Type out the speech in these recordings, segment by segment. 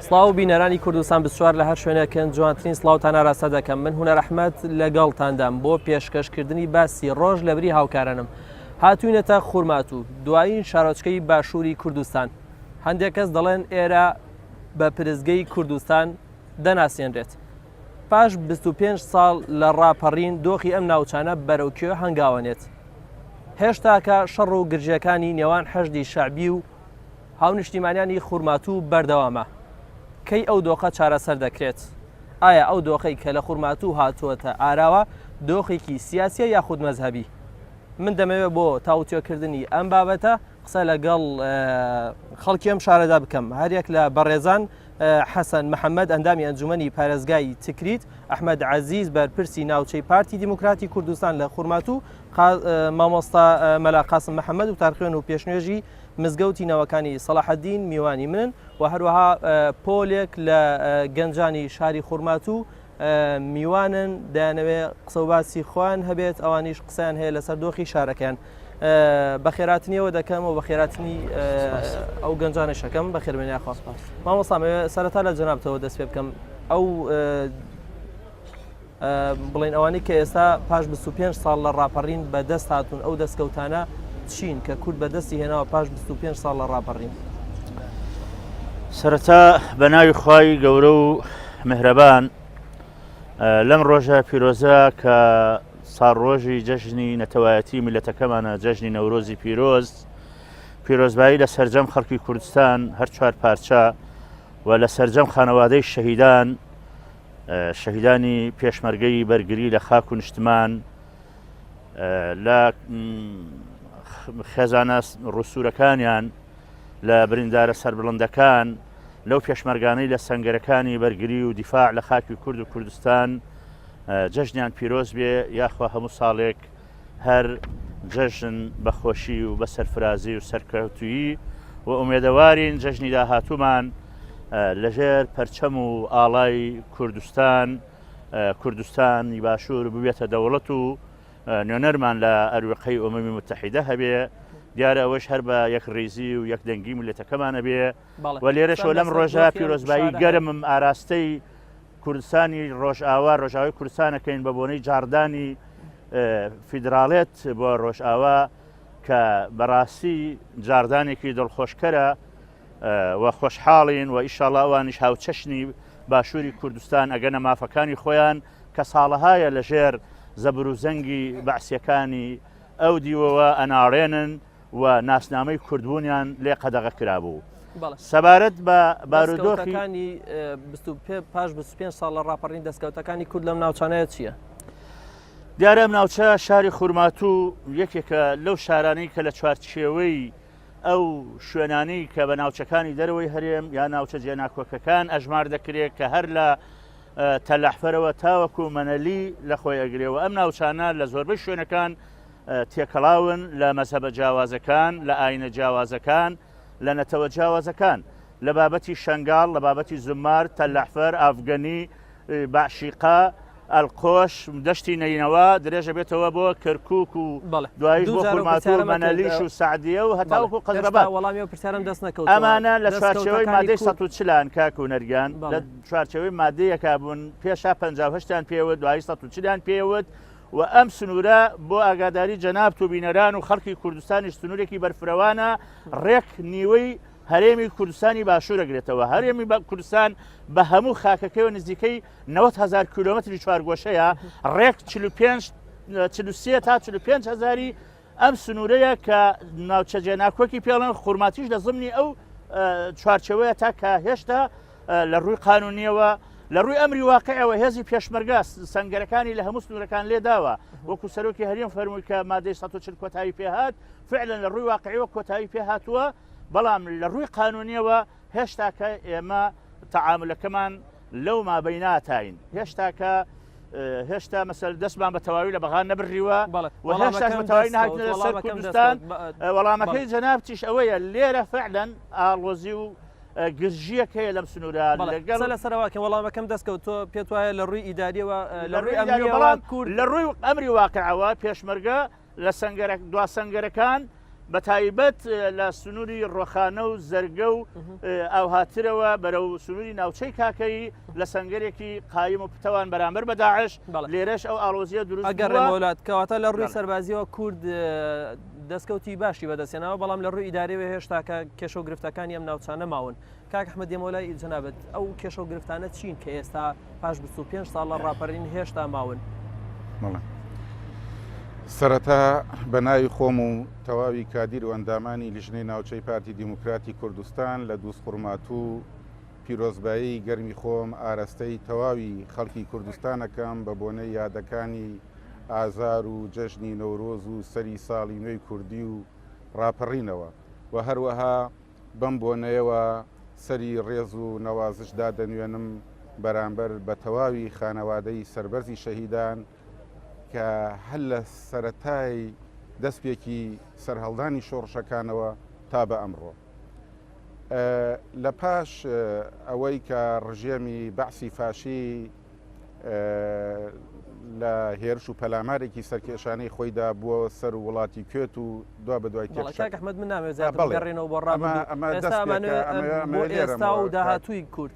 سڵاو بینەرانی کوردستان بسوار لە هەر شوێنەکەن جوانترین سڵاوتان ئاراستە دەکەم. من هونەر ئەحمەد لەگەڵتاندام بۆ پێشکەشکردنی باسی ڕۆژ لە بری هاوکارانم. هاتووینەتە خوورمات و دوایین شارۆچکەی باشووری کوردستان. هەندێک کەس دەڵێن ئێرە بە پرزگەی کوردستان دەناسێنرێت. پاش 25 ساڵ لە ڕاپەڕین دۆخی ئەم ناوچانە بەرەوکوێ هەنگاوەنێت. هێشتاکە شەڕ و گرژەکانی نێوان حەشدی شەعبی و هاونیشتیمانیانی خوورماتوو بەردەوامە. کەی ئەو دۆخە چارەسەر دەکرێت؟ ئایا ئەو دۆخەی کە لە خوورماتوو هاتووەتە ئاراوە دۆخێکی سیاسیە یاخود مەزهبی؟ من دەمەوێت بۆ تاوتێکردنی ئەم بابەتە قسە لەگەڵ خەڵکی ئەم شارەدا بکەم. هەرێک لە بەڕێزان حەسەن محەممەد ئەندامی ئەنجومەنی پارێزگای تکریت، ئەحمەد عەزیز بەرپرسی ناوچەی پارتی دیموکراتی کوردستان لە خوورماتوو، مامۆستا مەلا قاسم محەممەد و تارخوێن و پێشنوێژی مزگەوتی نەوەکانی سەلاحەدین میوانی منن و هەروەها پۆلێک لە گەنجانی شاری خوورماتوو میوانن دەیانەوێت قسە و باسی خۆیان هەبێت، ئەوانیش قسەیان هەیە لەسەر دۆخی شارەکەیان. بەخێراتنیەوە دەکەم و بەخێراتنی ئەو گەنجانشەکەم بەخێربێنیا خواست. مامۆستا سەرەتا لە جەنابتەوە دەست پێ بکەم. ئەو بڵین ئەوانەی کە ئێستا پاش 25 ساڵ لە ڕاپەڕین بەدەست هاتوون ئەو دەستکەوتانە چین کە کورد بەدەستی هێناوە پاش 25 ساڵ لە ڕاپەڕین؟ سەرەتا بە ناوی خوای گەورە و مهرەبان لەم ڕۆژە پیرۆزە کە ساڕۆژی جەژنی نەتەوایەتی میلەتەکەمانە، جەژنی نەورۆزی پیرۆزبایی لە سەرجەم خەڵکی کوردستان هەر چوار پارچە و لە سەرجەم خانەوادەی شەهیدانی پێشمەرگەی بەرگری لە خاک و نیشتمان لە خێزانە ڕووسورەکانیان لە بریندارە سەربڵندەکان لەو پێشمەرگانەی لە سەنگەرەکانی بەرگری و دیفاع لە خاکی کورد و کوردستان جەژنیان پیرۆز بێ، یاخوا هەموو ساڵێک هەر جەژن بەخۆشی و بە سەرفرازی و سەرکەوتویی و ئومێدەوارین جەژنی داهاتوومان لەژێر پەرچەم و ئاڵای کوردستانی باشوور ببێتە دەوڵەت و نوێنەرمان لە ئەروقەی ئومەمی متحیدە هەبێ. دیارە ئەوەش هەر بە یەک ڕێزی و یەک دەنگی ملەتەکەمانە بێ و لێرەشەوە لەم ڕۆژە پیرۆزبایی گەرمم ئاراستەی کوردستانی ڕۆژئاوا ڕۆژاوای کوردستانەکەین بە بۆنەی جاردانی فیدراڵێت بۆ ڕۆژئاوا کە بەڕاستی جاردانێکی دڵخۆشکەرە و خۆشحاڵین و ئیشاڵڵا ئەوانیش هاوچەشنی باشووری کوردستان ئەگەنە مافەکانی خۆیان کە ساڵەهایە لەژێر زەبر و زەنگی بەعسیەکانی ئەو دیوەوە ئەناڕێنن و ناسنامەی کوردبوونیان لێ قەدەغە کرابوو. سەبارەت بە بارودۆخەکانی پاش 25 ساڵ لە ڕاپەڕین دەستکەوتەکانی کورد لەم ناوچانەیە چییە؟ دیارە ئەم ناوچە شاری خوورماتوو یەکێکە لەو شارانەی کە لە چوارچێوەی ئەو شوێنانەی کە بە ناوچەکانی دەرەوەی هەرێم یا ناوچە جێناکۆکەکان ئەژمار دەکرێت کە هەر لە تەلەحفەرەوە تاوەکو مەنەلی لە خۆی ئەگرێەوە. ئەم ناوچانە لە زۆربەی شوێنەکان تێکەڵاون لە مەزهبە جیاوازەکان، لە ئاینە جیاوازەکان، لە نەتەوە جیاوازەکان، لە بابەتی شەنگاڵ، لە بابەتی زمار، تەلەحفەر، ئافگەنی، باشیقا، ئەلقۆش، دەشتی نەینەوە درێژە بێتەوە بۆ کەرکووک و دوایش بۆ خوورماتوو، مەنەلیش و سعدیە و هەتاوەکو قەزرەبات. ئەمانە لە چوارچێوەی مادەی 140 کاک و نەرگیان لە چوارچێوەی مادەیەکا بوون پێشا 58 پێوت دوای 140 پێوت و ئەم سنوورە بۆ ئاگاداری جەنابت و بینەران و خەڵکی کوردستانیش سنوورێکی بەرفرەوانە ڕێک نیوەی هەرێمی کوردستانی باشوورەگرێتەوە. هەرێمی کوردستان بە هەموو خاکەکەی و نزیکەی 90,000 کیلۆمەتری چوارگۆشەیە، ڕێک 43 تا 45 هزاری ئەم سنوورەیە کە ناوچە جێناکۆکی پێڵەن خوورماتیش لە زمنی ئەو چوارچەوەیە تا کە هێشتا لە ڕووی قانونیەوە لە ڕووی ئەمری واقعەوە هێزی پێشمەرگە سەنگەرەکانی لە هەموو سنوورەکان لێداوە، وەکو سەرۆکی هەرێم فەرمووی کە مادەی 140 کۆتایی پێهات، فعلا لە ڕووی واقعیەوە کۆتایی پێهاتووە، بەڵام لە ڕووی قانونیەوە هێشتا کە ئێمە تەعاملەکەمان لەو مابەی ناتاین، هێشتا مەسەل دەستمان بە تەواوی لە بەغان نەبڕیوە و هێشتا بە تەواوی نهاتنە لەسەر کوردستان. وەڵامەکەی جەنابتیش ئەوەیە لێرە فعلا ئاڵۆزی و گرژیەک هەیە لەم سنوورە لە سەرواکە وەڵامەکەم دەستکەوتۆ پێت وایە لە ڕووی ئیداریەوە لە ڕووی ئەمری واقعەوە پێشمەرگە لە دوا سەنگەرەکان بە تایبەت لە سنووری ڕۆخانە و زەرگە و ئەو هاترەوە بەرەو سنووری ناوچەی کاکەی لە سنگەرێکی قایم و پتەوان بەرامبەر بە داعش لێرەش ئەو ئاڵۆزیە دروست ئەگەر ڕێمەولات کەواتە لە ڕووی سەربازیەوە کورد دەستکەوتی باشی بەدەستێنەوە بەڵام لە ڕووی ئیدارەوە هێشتا کە کێشە و گرفتەکانی ئەم ناوچانە ماون. کاک ئەحمەد دێمەولای جەنابەت ئەو کێشە و گرفتانە چین کە ئێستا پاش 25 ساڵ لە ڕاپەڕین هێشتا ماون؟ سەرەتا بە ناوی خۆم و تەواوی کادیر و ئەندامانی لیژنەی ناوچەی پارتی دیموکراتی کوردستان لە دووس قورمات و پیرۆزبایی گەرمی خۆم ئاراستەی تەواوی خەڵکی کوردستانەکەم بە بۆنەی یادەکانی ئازار و جەژنی نەورۆز و سەری ساڵی نوێی کوردی و ڕاپەڕینەوە و هەروەها بەم بۆنەیەوە سەری ڕێز و نەوازشدا دەنوێنم بەرامبەر بە تەواوی خانەوادەی سەربەرزی شەهیدان کە هەل لە سەرەتای دەستپێکی سەرهەڵدانی شۆڕشەکانەوە تا بە ئەمڕۆ. لە پاش ئەوەی کە ڕژێمی بەعسی فاشی لە هێرش و پەلامارێکی سەرکێشانەی خۆیدا بووە سەر وڵاتی کوێت و دوا بە دوای کاک ئەحمەد من نامێت زیاترڕێنەوە بۆ ئێستا و داهاتووی کورد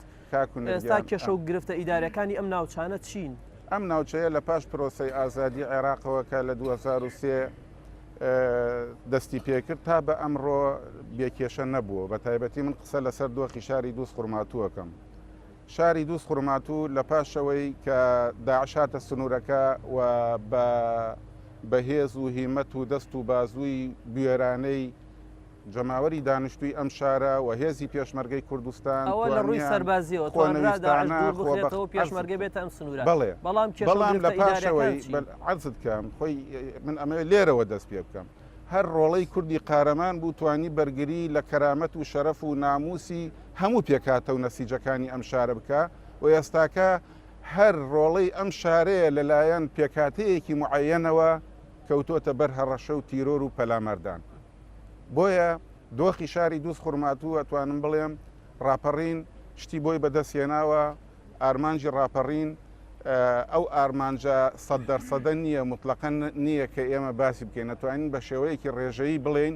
ئێستا کێشە و گرفتە ئیدارەکانی ئەم ناوچانە چین؟ ئەم ناوچەیە لە پاش پرۆسەی ئازادی عێراقەوە کە لە 2023 دەستی پێکرد تا بە ئەمڕۆ بێکێشە نەبووە. بە تایبەتی من قسە لەسەر دۆخی شاری دووس قورماتووەکەم. شاری دووس قورماتوو لە پاشەوەی کە داعشاتە سنوورەکە و بەهێز و هیمەت و دەست و بازووی بوێرانەی جەماوەری دانیشتووی ئەم شارە و هێزی پێشمەرگەی کوردستان ئەوە لە ڕووی سەربازیەوە توانرا پێشمەرگە بێتە ئەم سنوورە. بەڵام لە پاشەوەی عەرزت کەم خۆی من ئەمە لێرەوە دەست پێ بکەم. هەر ڕۆڵەی کوردی قارەمان بوو توانی بەرگری لە کەرامەت و شەرەف و ناموسی هەموو پێکاتە و نەسیجەکانی ئەم شارە بکە و ئێستاکە هەر ڕۆڵەی ئەم شارەیە لەلایەن پێکاتەیەکی معەنەوە کەوتۆتە بەر هەڕەشە و تیرۆر و پەلامەردان. بۆیە دۆخی شاری دووس قورماتوو ئەتوانم بڵێم ڕاپەڕین شتی بۆی بەدەستهێناوە ئارمانجی ڕاپەڕین ئەو ئارمانجە 100% نییە مطلقاً نییە کە ئێمە باسی بکەین نەتوانین بە شێوەیەکی ڕێژەیی بڵێن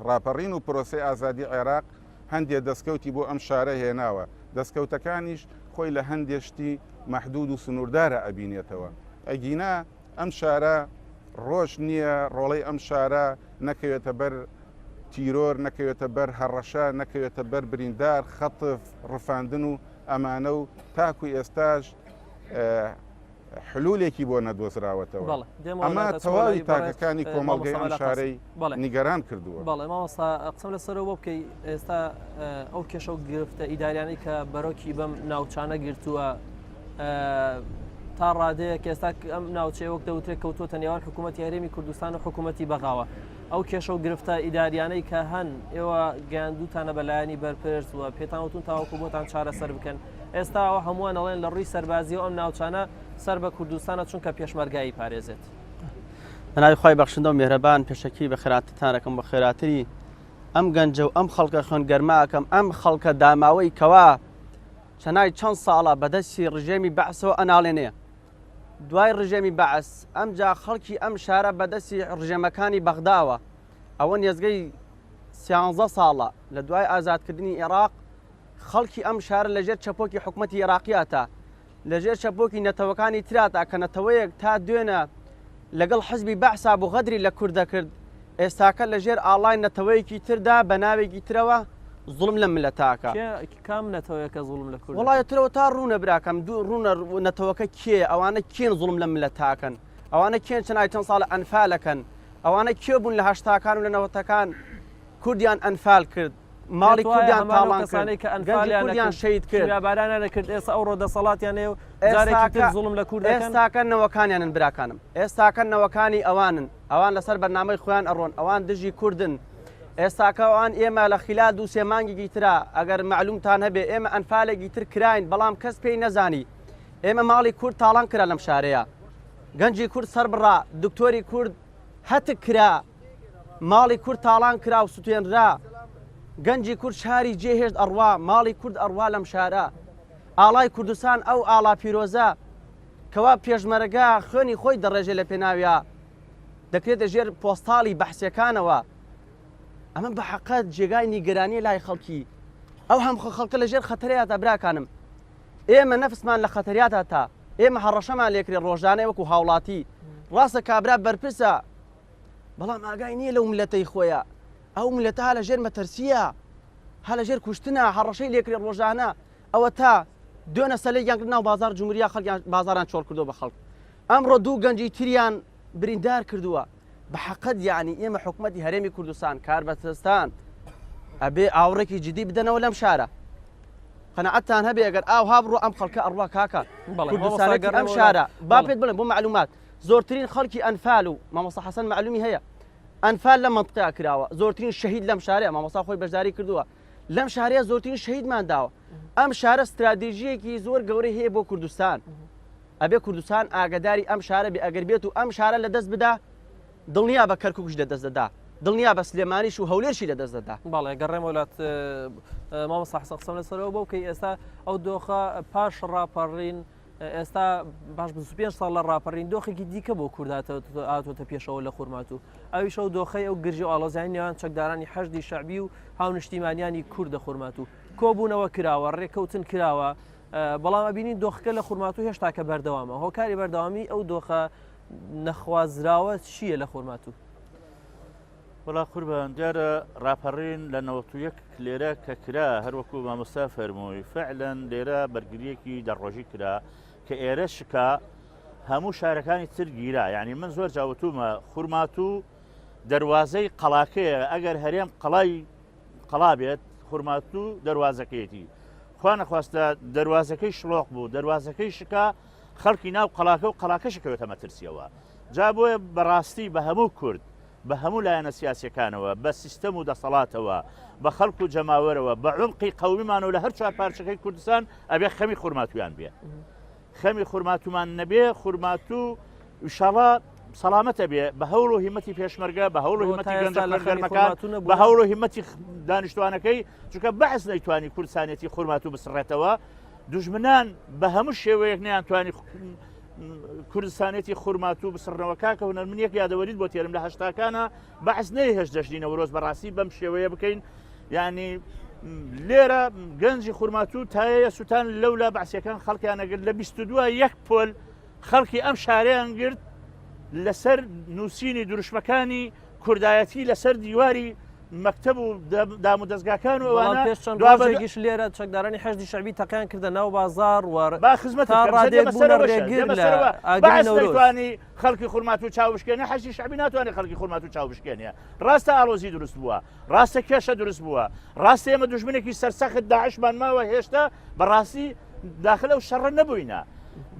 ڕاپەڕین و پرۆسی ئازادی عێراق هەندێک دەستکەوتی بۆ ئەم شارە هێناوە دەستکەوتەکانیش خۆی لە هەندێشتی مەحدود و سنووردارە ئەبینێتەوە. ئەگینا ئەم شارە ڕۆژ نییە ڕۆڵەی ئەم شارە نەکەوێتە بەر تیرۆر نەکەوێتە بەر هەڕەشە نەکەوێتە بەر بریندار خەتف ڕفاندن و ئەمانە و تاکوی ئێستاش حلولێکی بۆ نەدۆزراوەتەوە. ئەمە تەواوی تاکەکانی کۆمەڵگەی ئەم شارەی نیگەران کردووە. بەڵێ مامۆستا قسەم لەسەرەوە بۆ بکەی ئێستا ئەو کێشە و گرفتە ئیداریانەی کە بەرۆکی بەم ناوچانە گرتووە تا ڕادەیەک ئێستا ئەم ناوچەیە وەک دەوترێت کەوتوتە نێوان حکوومەتی هەرێمی کوردستان و حکوومەتی بەغاوە. ئەو کێشە و گرفتە ئیداریانەی کە هەن ئێوە گەیاندووتانە بەلایەنی بەرپرس و پێتانوتون تاوەکو بۆتان چارەسەر بکەن. ئێستا ئەوە هەمووان ئەڵێن لە ڕووی سەربازی و ئەم ناوچانە سەر بە کوردستانە چونکە پێشمەرگایی پارێزێت. بەناوی خۆی بەخشندە و میهرەبان پێشەکی بە خێراتتانەکەم بە خێراتری ئەم گەنجە و ئەم خەڵکە خوێن گەرماکەم ئەم خەڵکە داماوەی کەوا چەنای چەند ساڵە بەدەستی ڕژێمی بەعسەوە ئەناڵێنەیە. دوای ڕژێمی بەعس ئەمجا خەڵکی ئەم شارە بەدەستی ڕژێمەکانی بەغداوە. ئەوە نێزگەی 13 ساڵە لە دوای ئازادکردنی عێراق خەڵکی ئەم شارە لەژێر چەپۆکی حکوومەتی عێراقیاتە لەژێر چەپۆکی نەتەوەکانی تراتا کە نەتەوەیەک تا دوێنە لەگەڵ حزبی بەعسا بۆ غەدری لە کوردە کرد ئێستاکە لەژێر ئاڵای نەتەوەیەکی تردا بە ناوێکی ترەوە زوڵم لە ملەتاکە. کام نەتەوەیەکە زوڵم لە کورد؟ وڵایە ترەوە تا ڕوونە براکەم دوو ڕوونە نەتەوەکە کێ ئەوانە کێن زوڵم لە ملەتاکەن ئەوانە کێن چەنای چەند ساڵە ئەنفالەکەن ئەوانە کێ بوون لە هەشتاکان و لە نەوەتەکان کوردیان ئەنفال کرد ماڵی کوردیان تاڵان کرد کوردیان شەید کرد بارانە نەکرد ئێستا ئەو ڕۆدەسەڵاتیانێ و زوڵم لە کوردەکەن. ئێستاکە نەوەکانیانن براکانم ئێستاکە نەوەکانی ئەوانن ئەوان لەسەر بەرنامەی خۆیان ئەڕۆن ئەوان دژی کوردن ئێستاکە ئەوان ئێمە لە خلال دوو سێ مانگێکی ترا ئەگەر معلومتان هەبێ ئێمە ئەنفالێکی تر کراین بەڵام کەس پێی نەزانی ئێمە ماڵی کورد تاڵان کرا لەم شارەیە گەنجی کورد سەر بڕا دکتۆری کورد هەتک کرا ماڵی کورد تاڵان کرا و سوتێنرا گەنجی کورد شاری جێهێشت ئەڕوا ماڵی کورد ئەڕوا لەم شارە ئاڵای کوردستان ئەو ئاڵا پیرۆزە کەوا پێشمەرگا خوێنی خۆی دەڕێژێ لە پێناویە دەکرێتە ژێر پۆستاڵی بەحسیەکانەوە ئەمە بە حەقەت جێگای نیگەرانی لای خەڵکی ئەو هەم خەڵکە لە ژێر خەتەریاتە براکانم ئێمە نەفسمان لە خەتەریاتە تا ئێمە هەڕەشەمان لێکرێ ڕۆژانەی وەکو هاوڵاتی ڕاستە کابرا بەرپرسە بەڵام ئاگای نییە لەو ملەتەی خۆیە ئەو ملەتە ها لە ژێر مەتەرسیە ها لە ژێر کوشتنە هەڕەشەی لێکرێ ڕۆژانە ئەوە تا دوێنە سەلەی یانکرد ناو بازار جمهوریا خەڵکیان بازاران چۆڵ کردو بە خەڵک ئەمڕۆ دوو گەنجی تریان بریندار کردووە بە حەقەت یعنی ئێمە حکوومەتی هەرێمی کوردستان کاربەدەستان ئەبێ ئاوڕێکی جدی بدەنەوە لەم شارە قەنەعەتتان هەبێ ئەگەر ئاو هابڕۆ ئەم خەڵکە ئەڕوا کاکە کوردستانێکی ئەم شارە با پێت بڵێن بۆ معلومات زۆرترین خەڵکی ئەنفال و مامۆستا حەسەن معلومی هەیە ئەنفال لە منطقەیە کراوە زۆرترین شەهید لەم شارەیە مامۆستا خۆی بەشداری کردووە لەم شارەیە زۆرترین شەهیدمان داوە ئەم شارە استراتیژیەکی زۆر گەورەی هەیە بۆ کوردستان ئەبێ کوردستان ئاگداری ئەم شارە بێ ئەگەر بێت و ئەم شارە لەدەست بدا دڵنیا بە کەرکووکش لەدەست دەدا دڵنیا بە سلێمانیش و هەولێرشی لەدەست دەدا باڵێ گەڕێم وڵات مامۆستا حەسەن قسەم لەسەرەوە بۆ کەی ئێستا ئەو دۆخە پاش ڕاپەڕین ئێستا باش 25 ساڵ لە ڕاپەڕین دۆخێکی دیکە بۆ کورداتەوە پێشەوە لە خورمات و ئەویش ئەو دۆخەی ئەو گرژی و ئاڵۆزیانی نێوان چەکدارانی حەشدی شەعبی و هاونیشتیمانیانی کوردە خورمات و کۆبوونەوە کراوە ڕێکەوتن کراوە بەڵام ئەبینین دۆخەکە لە خورمات و هێشتا کە بەردەوامە هۆکاری بەردەوامی ئەو دۆخە نەخوازراوە چییە لە خورمات و وڵا قوربان دیارە ڕاپەڕین لە 91 لێرە کە کرا هەروەکو مامۆستا فەرمووی فعلەن لێرە بەرگریەکی دەڕۆژی کرا کە ئێرە شکا هەموو شارەکانی تر گیرا یعنی من زۆر جاوتومە خورمات و دەواازەی قەڵاکەیە ئەگەر هەرێم قەڵا بێت خورمات و دەواازەکەیەتی خوا نەخواستە دەواازەکەی شلۆق بوو دەواازەکەی شکا خەڵکی ناو قەڵاکە و قەڵاکە شکەوێتە مەترسیەوە جا بۆیە بەڕاستی بە هەموو کورد بە هەموو لایەنە سیاسیەکانەوە بە سیستەم و دەسەڵاتەوە بە خەڵک و جەماوەرەوە بە عمقی قەومیمان و لە هەر چوار پارچەکەی کوردستان ئەبێ خەمی خورماتویان بێ خەمی خورماتومان نەبێ خورمات و ئینشاڵڵا سەلامەتە بێ بە هەوڵ و هیمەتی پێشمەرگە بە هەوڵ و هیمەتی گەنجەکان بە هەوڵ و هیمەتی دانیشتوانەکەی چونکە بەعس نەیتوانی کوردستانێتی خورمات و بسڕێتەوە دوژمنان بە هەموو شێوەیەک نەیانتوانی کوردستانێتی خورمات و بسڕنەوە کاکە هونەر من یەک یادەوەریت بۆ تێرم لە هەشتاکانە بەعس نەی هێش دەژینەوە ڕۆژ بەڕاستی بەم شێوەیە بکەین یعنی لێرە گەنجی خورمات و تایە سووتان لەولا بەعسیەکان خەڵکیانەگرت لە 22 یەک پۆل خەڵکی ئەم شارەیان گرت لەسەر نووسینی دروشمەکانی کوردایەتی لەسەر دیواری مەکتەب و دام و دەستگاکان و ئەوانە دوابەرگیش لێرە چەکدارانی حەشدی شەعبی تەقیان کردە ناو بازار با خزمەتوانی خەڵکی خورمات و چاوشکێنە حەشی شەعبی ناتوانێت خەڵکی خورمات و چاوشکێنە ڕاستە ئاڵۆزی دروست بووە ڕاستە کێشە دروست بووە ڕاستە ئێمە دوژمنێکی سەرسەخت داعشمان ماوە هێشتا بەڕاستی داخلە و شەڕە نەبووینە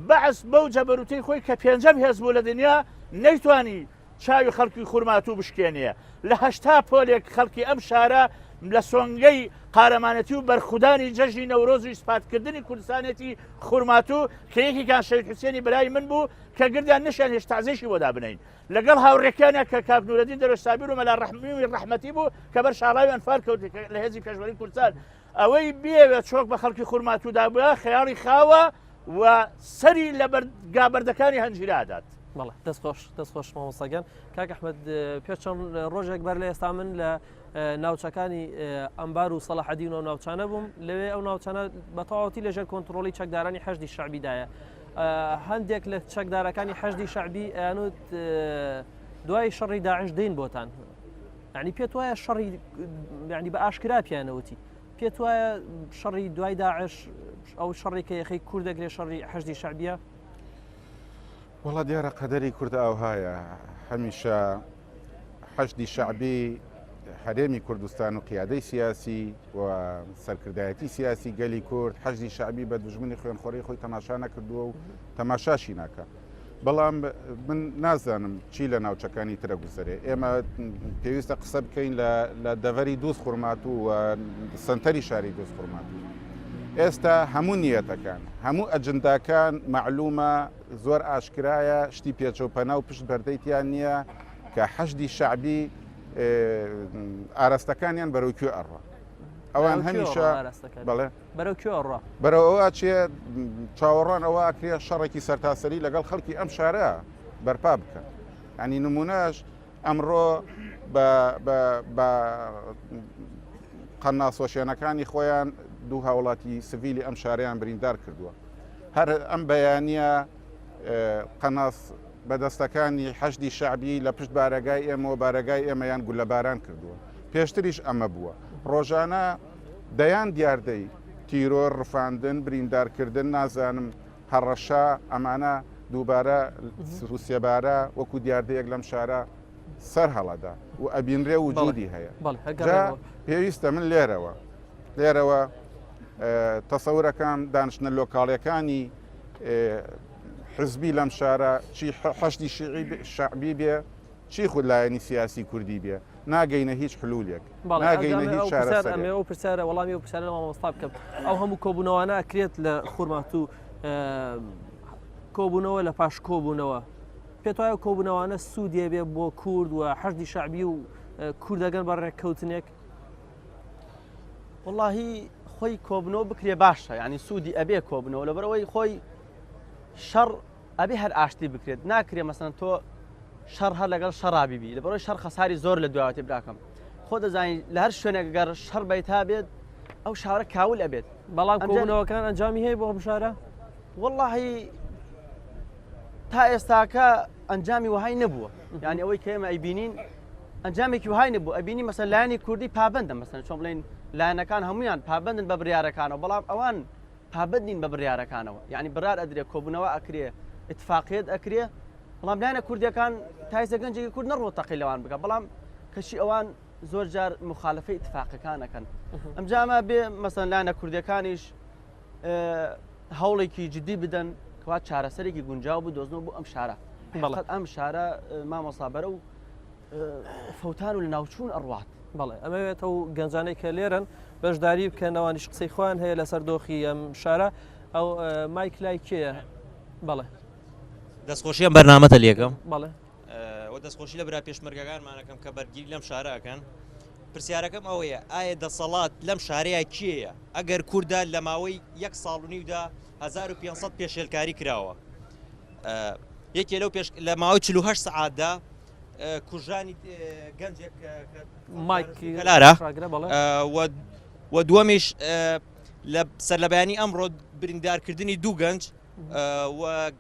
بەعس بەو جەبەروتەی خۆی کە پێنجەم هێز بوو لە دنیا نەیتوانی چاوی خەڵکی خورمات و بشکێنێ لە 80 پۆلێک خەڵکی ئەم شارە لە سۆنگەی قارەمانەتی و بەرخودانی جەژنی نەورۆز و ئیسپاتکردنی کوردستانێتی خورمات و کە یەکێکیان شەید حوسێنی برای من بوو کە گردیان نشان هێشتا تازێشی بۆدا بنین لەگەڵ هاوڕێکانە کە کاک نورەدین دەرەشتابیر و مەلا ڕەحمەتی بوو کە بەر شاڵاوی ئەنفال کەوت لە هێزی پێشوەری کوردستان ئەوەی بێوێت چۆک بە خەڵکی خورمات و دابووە خەیاڵی خاوە و سەری لە گابەردەکانی هەنجیرادات بەڵێ دەستخۆش مامۆستاگەن کاک ئەحمەد پێش چەند ڕۆژێک بەر لە ئێستا من لە ناوچەکانی ئەمبار و سەلاحەدین و ناوچانە بووم لەوێ ئەو ناوچانە بەتەواوەتی لەژێر کۆنتڕۆڵی چەکدارانی حەشدی شەعبیدایە هەندێک لە چەکدارەکانی حەشدی شەعبی ئەیانوت دوای شەڕی داعش دێن بۆتان یعنی پێت وایە شەڕی یعنی بە ئاشکرا پیانەوتی پێت وایە شەڕی دوای داعش ئەو شەڕی کە یەخەی کوور دەگرێت شەڕی حەشدی شەعبیە وڵا دیارە قەدەری کورد ئاوهایە هەمیشە حەشدی شەعبی هەرێمی کوردستان و قیادەی سیاسی و سەرکردایەتی سیاسی گەلی کورد حەشدی شەعبی بە دوژمنی خوێنخۆڕی خۆی تەماشا نەکردووە و تەماشاشی ناکە بەڵام من نازانم چی لە ناوچەکانی ترە گوزەرێ ئێمە پێویستە قسە بکەین لە دەڤەری دووست خورمات و سنتەری شاری دووست خورمات ئێستا هەموو نیەتەکان هەموو ئەجنداکان معلومە زۆر ئاشکرایە شتی پێچەوپەنا و پشت بەردەیتیان نییە کە حەشدی شەعبی ئاراستەکانیان بەرەو کوێ ئەڕوا ئەوان هەمیشە بەڵێ بەرەو ئەوە چێ چاوەڕوان ئەوە ئەکرێ شەڕێکی سەرتاسەری لەگەڵ خەڵکی ئەم شارە بەرپا بکەن ینی نمونەش ئەمڕۆ بە قەناسۆشێنەکانی خۆیان دوو هاوڵاتی سڤیلی ئەم شارەیان بریندار کردووە. هەر ئەم بەیانیە قەناس بەدەستەکانی حەشدی شعبی لە پشت بارەگای ئێمەوە بارەگای ئێمەیان گولەباران کردووە. پێشتریش ئەمە بووە. ڕۆژانە دەیان دیاردەی تیرۆر ڕفاندن بریندارکردن نازانم هەڕەشا ئەمانە دووبارە رووسێبارە وەکو دیاردەیەک لەم شارە سەر هەڵەدا و ئەبینرێ و جودی هەیە. پێویستە من لێرەوە تەسەورەکان دانیشتنە لۆکاڵیەکانی حزبی لەم شارە چی حەشتی شعبی بێ چی خولایەنی سیاسی کوردی بێ ناگەینە هیچ حلولێک ناگەینە هیچ شارە ئەمێ پرسیارە وەڵامی و پرسیارە مامۆستا بکەم ئەو هەموو کۆبوونەوەانە ئەکرێت لە خورمات و کۆبوونەوە لە پاش کۆبوونەوە پێت وایە کۆبوونەوەانە سوودێ بێ بۆ کورد و حەشدی شعبی و کوردەگەن بە ڕێککەوتنێک واللهی خۆی کۆبنەوە بکرێ باشە یعنی سوودی ئەبێ کۆبنەوە لەبەرەوەی خۆی شەڕ ئەبێ هەر ئاشتی بکرێت ناکرێ مەسەن تۆ شەڕ هەر لەگەڵ شەڕابیبی لەبەرەوەی شەڕ خەساری زۆر لە دوایەتی براکەم خۆ دەزانین لە هەر شوێنێک گەر شەڕ بیتا بێت ئەو شارە کاول ئەبێت بەڵام کۆبوونەوەکان ئەنجامی هەیە بۆ ئەم شارە واللهی تا ئێستاکە ئەنجامی وهای نەبووە یعنی ئەوەی کە ئێمە ئەیبینین ئەنجامێکی وهای نەبوو ئەبینی مەسەن لایەنی کوردی پابندە مەسەن چۆن بڵێن لایەنەکان هەمویان پابندن بە بڕیارەکانەوە بەڵام ئەوان پابند نین بە بڕیارەکانەوە یعنی بڕار ئەدرێ کۆبوونەوە ئەکرێ اتفاقیت ئەکرێ بەڵام لایەنە کوردیەکان تایسە گەنجێکی کورد نەڕۆ تەقی لەوان بکە بەڵام کەشی ئەوان زۆر جار مخالفەی اتفاقەکانەکەن ئەمجامە بێ مەسەن لایەنە کوردیەکانیش هەوڵێکی جدی بدەن کەوا چارەسەرێکی گونجاو بوو دۆزنەوە بۆ ئەم شارە بەڵام ئەم شارە مامۆسابەرە و فەوتان و لە ناوچوون ئەڕوات بەڵێ ئەمەوێتە و گەنجانەی کە لێرن بەشداری بکەنەوەنیش قسەی خۆیان هەیە لەسەر دۆخی ئەم شارە ئەو مایک لای کێیە بەڵێ دەستخۆشیان بەرنامەتە لێکم بەڵێ و دەستخۆشی لە برا پێشمەرگەکانمانەکەم کە بەرگیری لەم شارەکەن پرسیارەکەم ئەوەیە ئایا دەسەڵات لەم شارەیە کێیە ئەگەر کووردا لە ماوەی 1 ساڵ و نیودا 1500 پێشێلکاری کراوە یەکێ لەو لە ماوەی 48 سعاتدا کوژانی گەنجێک مایکلارە و دووەمیش لە سەرلەبیانی ئەمڕۆ بریندارکردنی دوو گەنج و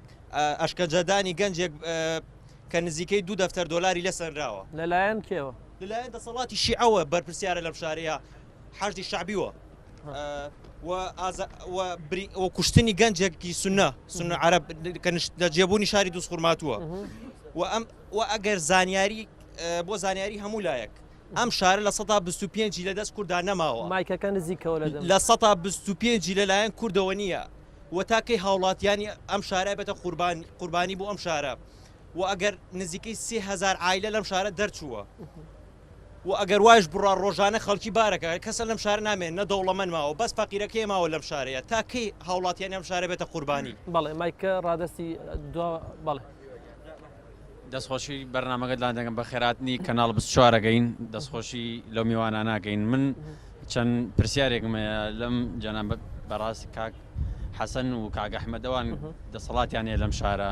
ئەشکەنجەدانی گەنجێک کە نزیکەی 2 دەفتەر دۆلاری لەسەنراوە لەلایەن کێوە لەلایەن دەسەڵاتی شیعەوە بەرپرسیارە لەم شارەیە حەشدی شعبیوە و کوشتنی گەنجێکی سونە عەرەب کە لە جێبوونی شاری دووس خورماتووە و ئەگەر زانیاری بۆ زانیاری هەموو لایەک ئەم شارە لە 125 لە دەست کووردا نەماوە مایکەکە نزیکەوە لە 125 لەلایەن کوردەوە نییە و تاکەی هاوڵاتیانی ئەم شارە بێتە قوربانی بۆ ئەم شارە و ئەگەر نزیکەی 3000 عایلە لەم شارە دەرچووە و ئەگەر وایش بڕا ڕۆژانە خەڵکی بارەکە کەسە لەم شارە نامێن نە دەوڵەمەند ماوە بەس فەقیرەکەی ماوە لەم شارەیە تاکەی هاوڵاتیانی ئەم شارە بێتە قوربانی بەڵێ مایکە ڕادستی بەڵێ دەستخۆشی بەرنامەکەت لا دەگەم بە خێراتنی کەناڵ 24گەین دەستخۆشی لەو میوانە ناگەین من چەند پرسیارێکمەیە لەم جەناب بەڕاستی کاک حەسەن و کاک ئەحمەدەوان دەسەڵاتیانەیە لەم شارە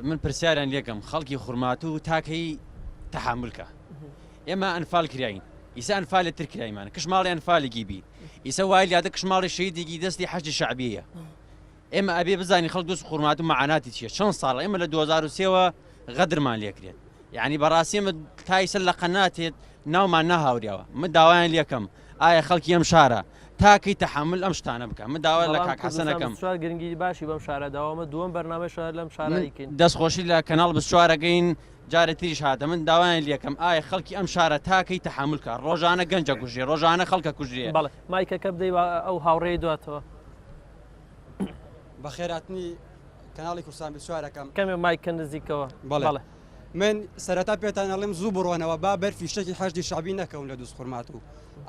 من پرسیاریان لێکم خەڵکی خورماتوو تاکەی تەحاملکە ئێمە ئەنفال کراین ئیسا ئەنفالە تر کرایمان کشماڵی ئەنفالێکی بی ئیسا وای لادە کشماڵی شەیدێکی دەستی حەشتی شعبیە ئێمە ئەبێ بزانین خەڵک دۆست خورماتوو مەعاناتی چییە چەند ساڵ ئێمە لە 2003ەوە غەدرمان لێکرێت یعنی بەڕاستی ئێمە تایسە لە قەناتێت ناومان نەهاوریەوە من داوایان لێکم ئایا خەڵکی ئەم شارە تاکەی تەحمل ئەم شتانە بکە من داوا لە کاک حەسەنەکەم گرنگی باشی بەم شارە داوامە دووەم بەرنامە شار لەم شارەیکەین دەستخۆشی لە کەناڵ 24گەین جارە تریش هاتە من داوایان لێکم ئایا خەڵکی ئەم شارە تاکەی تەحمل کە ڕۆژانە گەنجە کوژێ ڕۆژانە خەڵکە کوژێ بەڵێ مایکەکە بدەی ئەو هاوڕێی دواتەوە بە خێراتنی کەناڵی کورسان 24ەکەم کەمێ مایکە نزیکەوە بەڵێ من سەرەتا پێتان ئەڵێم زوو بڕۆنەوە با بەر فیشەکی حەشدی شعبی نەکەون لە دووس خورماتوو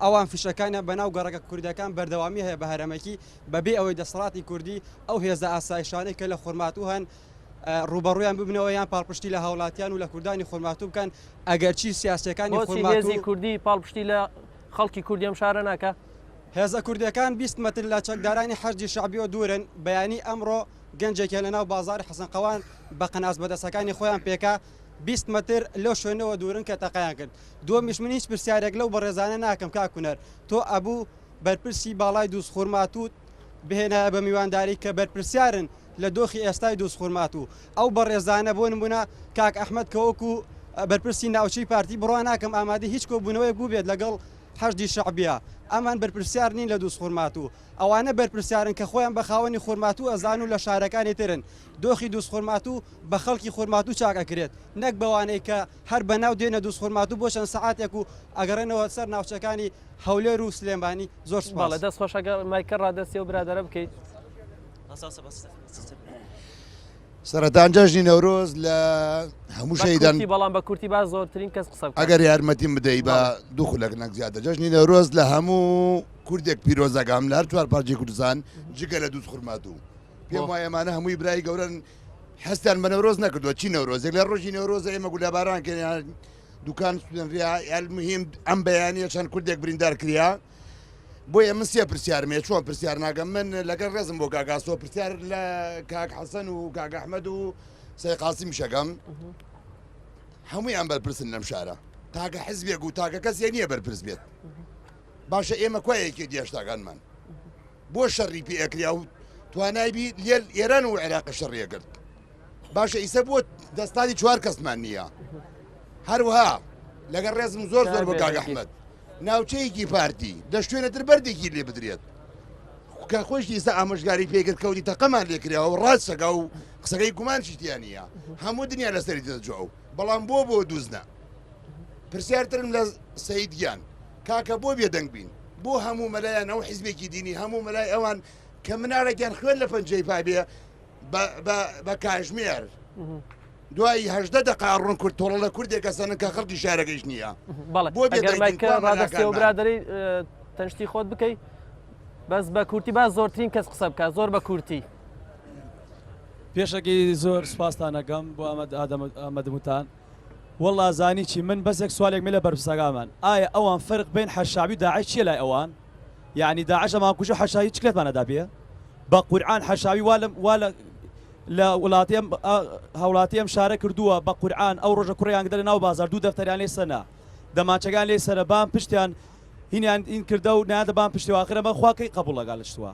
ئەوان فیشەکانە بەناو گەڕەکە کوردەکان بەردەوامی هەیە بە هەرەمەکی بەبێ ئەوەی دەسەڵاتی کوردی ئەو هێزە ئاسایشانەی کە لە خورماتوو هەن ڕوبەڕوویان ببنەوە یان پاڵپشتی لە هاوڵاتیان و لە کوردانی خورماتوو بکەن ئەگەرچی سیاسەکانی خورماتوو کوردی پاڵپشتی لە خەڵکی کوردی ئەم شارە ناکە هێزە کوردەکان 20 مەتر لە چەکدارانی حەشدی شعبیەوە دوورن بەیانی ئەمڕۆ گەنجێکە لە ناو بازاری حەسەن قەوان بە قەناس بەدەستەکانی خۆیان پێکا 20 متر لەو شوێنەوە دوورن کە تەقیان کرد دووەمیش من هیچ پرسیارێک لەو بەڕێزانە ناکەم کاکوونەر تۆ ئەبوو بەرپرسی باڵای دووسخورمات و بهێنایە بە میوانداری کە بەرپرسیارن لە دۆخی ئێستای دووسخورمات و ئەو بەڕێزانە بۆ نمونە کاک ئەحمەد کەوەکو بەرپرسی ناوچەی پارتی بڕوا ناکەم ئامادە هیچ کۆبوونەوەی بوو بێت لەگەڵ حەشدی شەعبیە ئەمان بەرپرسیار نین لە دووسخورمات و ئەوانە بەرپرسیارن کە خۆیان بە خاوەنی خورمات و ئەزان و لە شارەکانی ترن دۆخی دووسخورمات و بە خەڵکی خورمات و چاکەکرێت نەک بەوانەی کە هەر بەناو دێنە دووسخورمات و بۆ چەند سەعاتێک و ئەگەڕێنەوە سەر ناوچەکانی هەولێر و سلێمانی زۆر باڵە دەست خۆشەکە مایکە ڕادەستی و برادەرە بکەیت سەرەتان جەژنی نەورۆز لە هەموو شەیدان بەڵام بە کورتی با زۆرترین کەس قسە ئەگەر یارمەتیم بدەی بە دوو خولەک نەک زیادە جەژنی نەورۆز لە هەموو کوردێک پیرۆزەکەم لە هەر چوار پارچی کوردستان جگە لە دووسخورمات و پێم وایە ئەمانە هەمووی برای گەورن هەستیان بە نەورۆز نەکردووە چی نەورۆزێک لە ڕۆژی نەورۆزە ئێمە گولەباران کردیان دوکان سوودەنریا المهم ئەم بەیانیە چەند کوردێک بریندار کریا بۆیە من سێ پرسیارمێ چۆن پرسیار ناگەم من لەگەڵ ڕێزم بۆ کاگاسۆ پرسیار لە کاک حەسەن و کاک ئەحمەد و سەی قاسیم شەکەم هەموویان بەرپرسن لەم شارە تاکە حزبێک و تاکە کەسێ نییە بەرپرس بێت باشە ئێمە کوایەکی دیێشتاکانمان بۆ شەڕی پێ ئەکریا و توانایبی لێل ئێران و عێراق شەڕیە کرد باشە ئیسە بۆ دەستانی چوار کەسمان نییە هەروەها لەگەڵ ڕێزم زۆر زۆر بۆ کاک ئەحمەد ناوچەیەکی پارتی دەشتوێنەتر بەردێکی لێ بدرێت کە خۆشی ئێستا ئامۆژگاری پێکرد کەوتی تەقەمان لێکراوە و ڕاستەکە و قسەکەی گومان شتیانە هەموو دنیا لەسەری دەجووە و بەڵام بۆ دووزنە پرسیارترم لە سەیدگیان کاکە بۆ بێدەنگ بین بۆ هەموو مەلایەن ئەو حیزبێکی دینی هەموو مەلای ئەوان کە منارێکیان خوێن لە پەنجەی پابێ بە کاژمێر دوای هەژدە دقا ڕوون کورد تۆڵە لە کوردێک کەسانن کە خەڵکی شارەکەیش نییە بۆگەرمایکە ڕادەستی و برادری تەنشتی خۆت بکەیت بەس بە کورتی با زۆرترین کەس قسە بکە زۆر بە کورتی پێشەکی زۆر سپاسانەکەم بۆ ئەمەدەموتان وەڵا زانی چی من بەسێک سوالێک مێ لە بەرپرسەکەمان ئایا ئەوان فەرق بین حەشابی داعش چیە لای ئەوان یعنی داعش ئەمان کوژە حەشایی چ کلێتمانەدا بێ بە قورئان حەشاوی وا لە هەوڵاتی ئەم شارە کردووە بە قورئان ئەو ڕۆژە کوڕیان دەرە ناو بازار دوو دەفتەریان لێ سەنا دەماچەکان لێ سەرە بام پشتیان هینیان این کردە و نادە بام پشتیواخرە مە خواکەی قبول لەگەڵ شتووە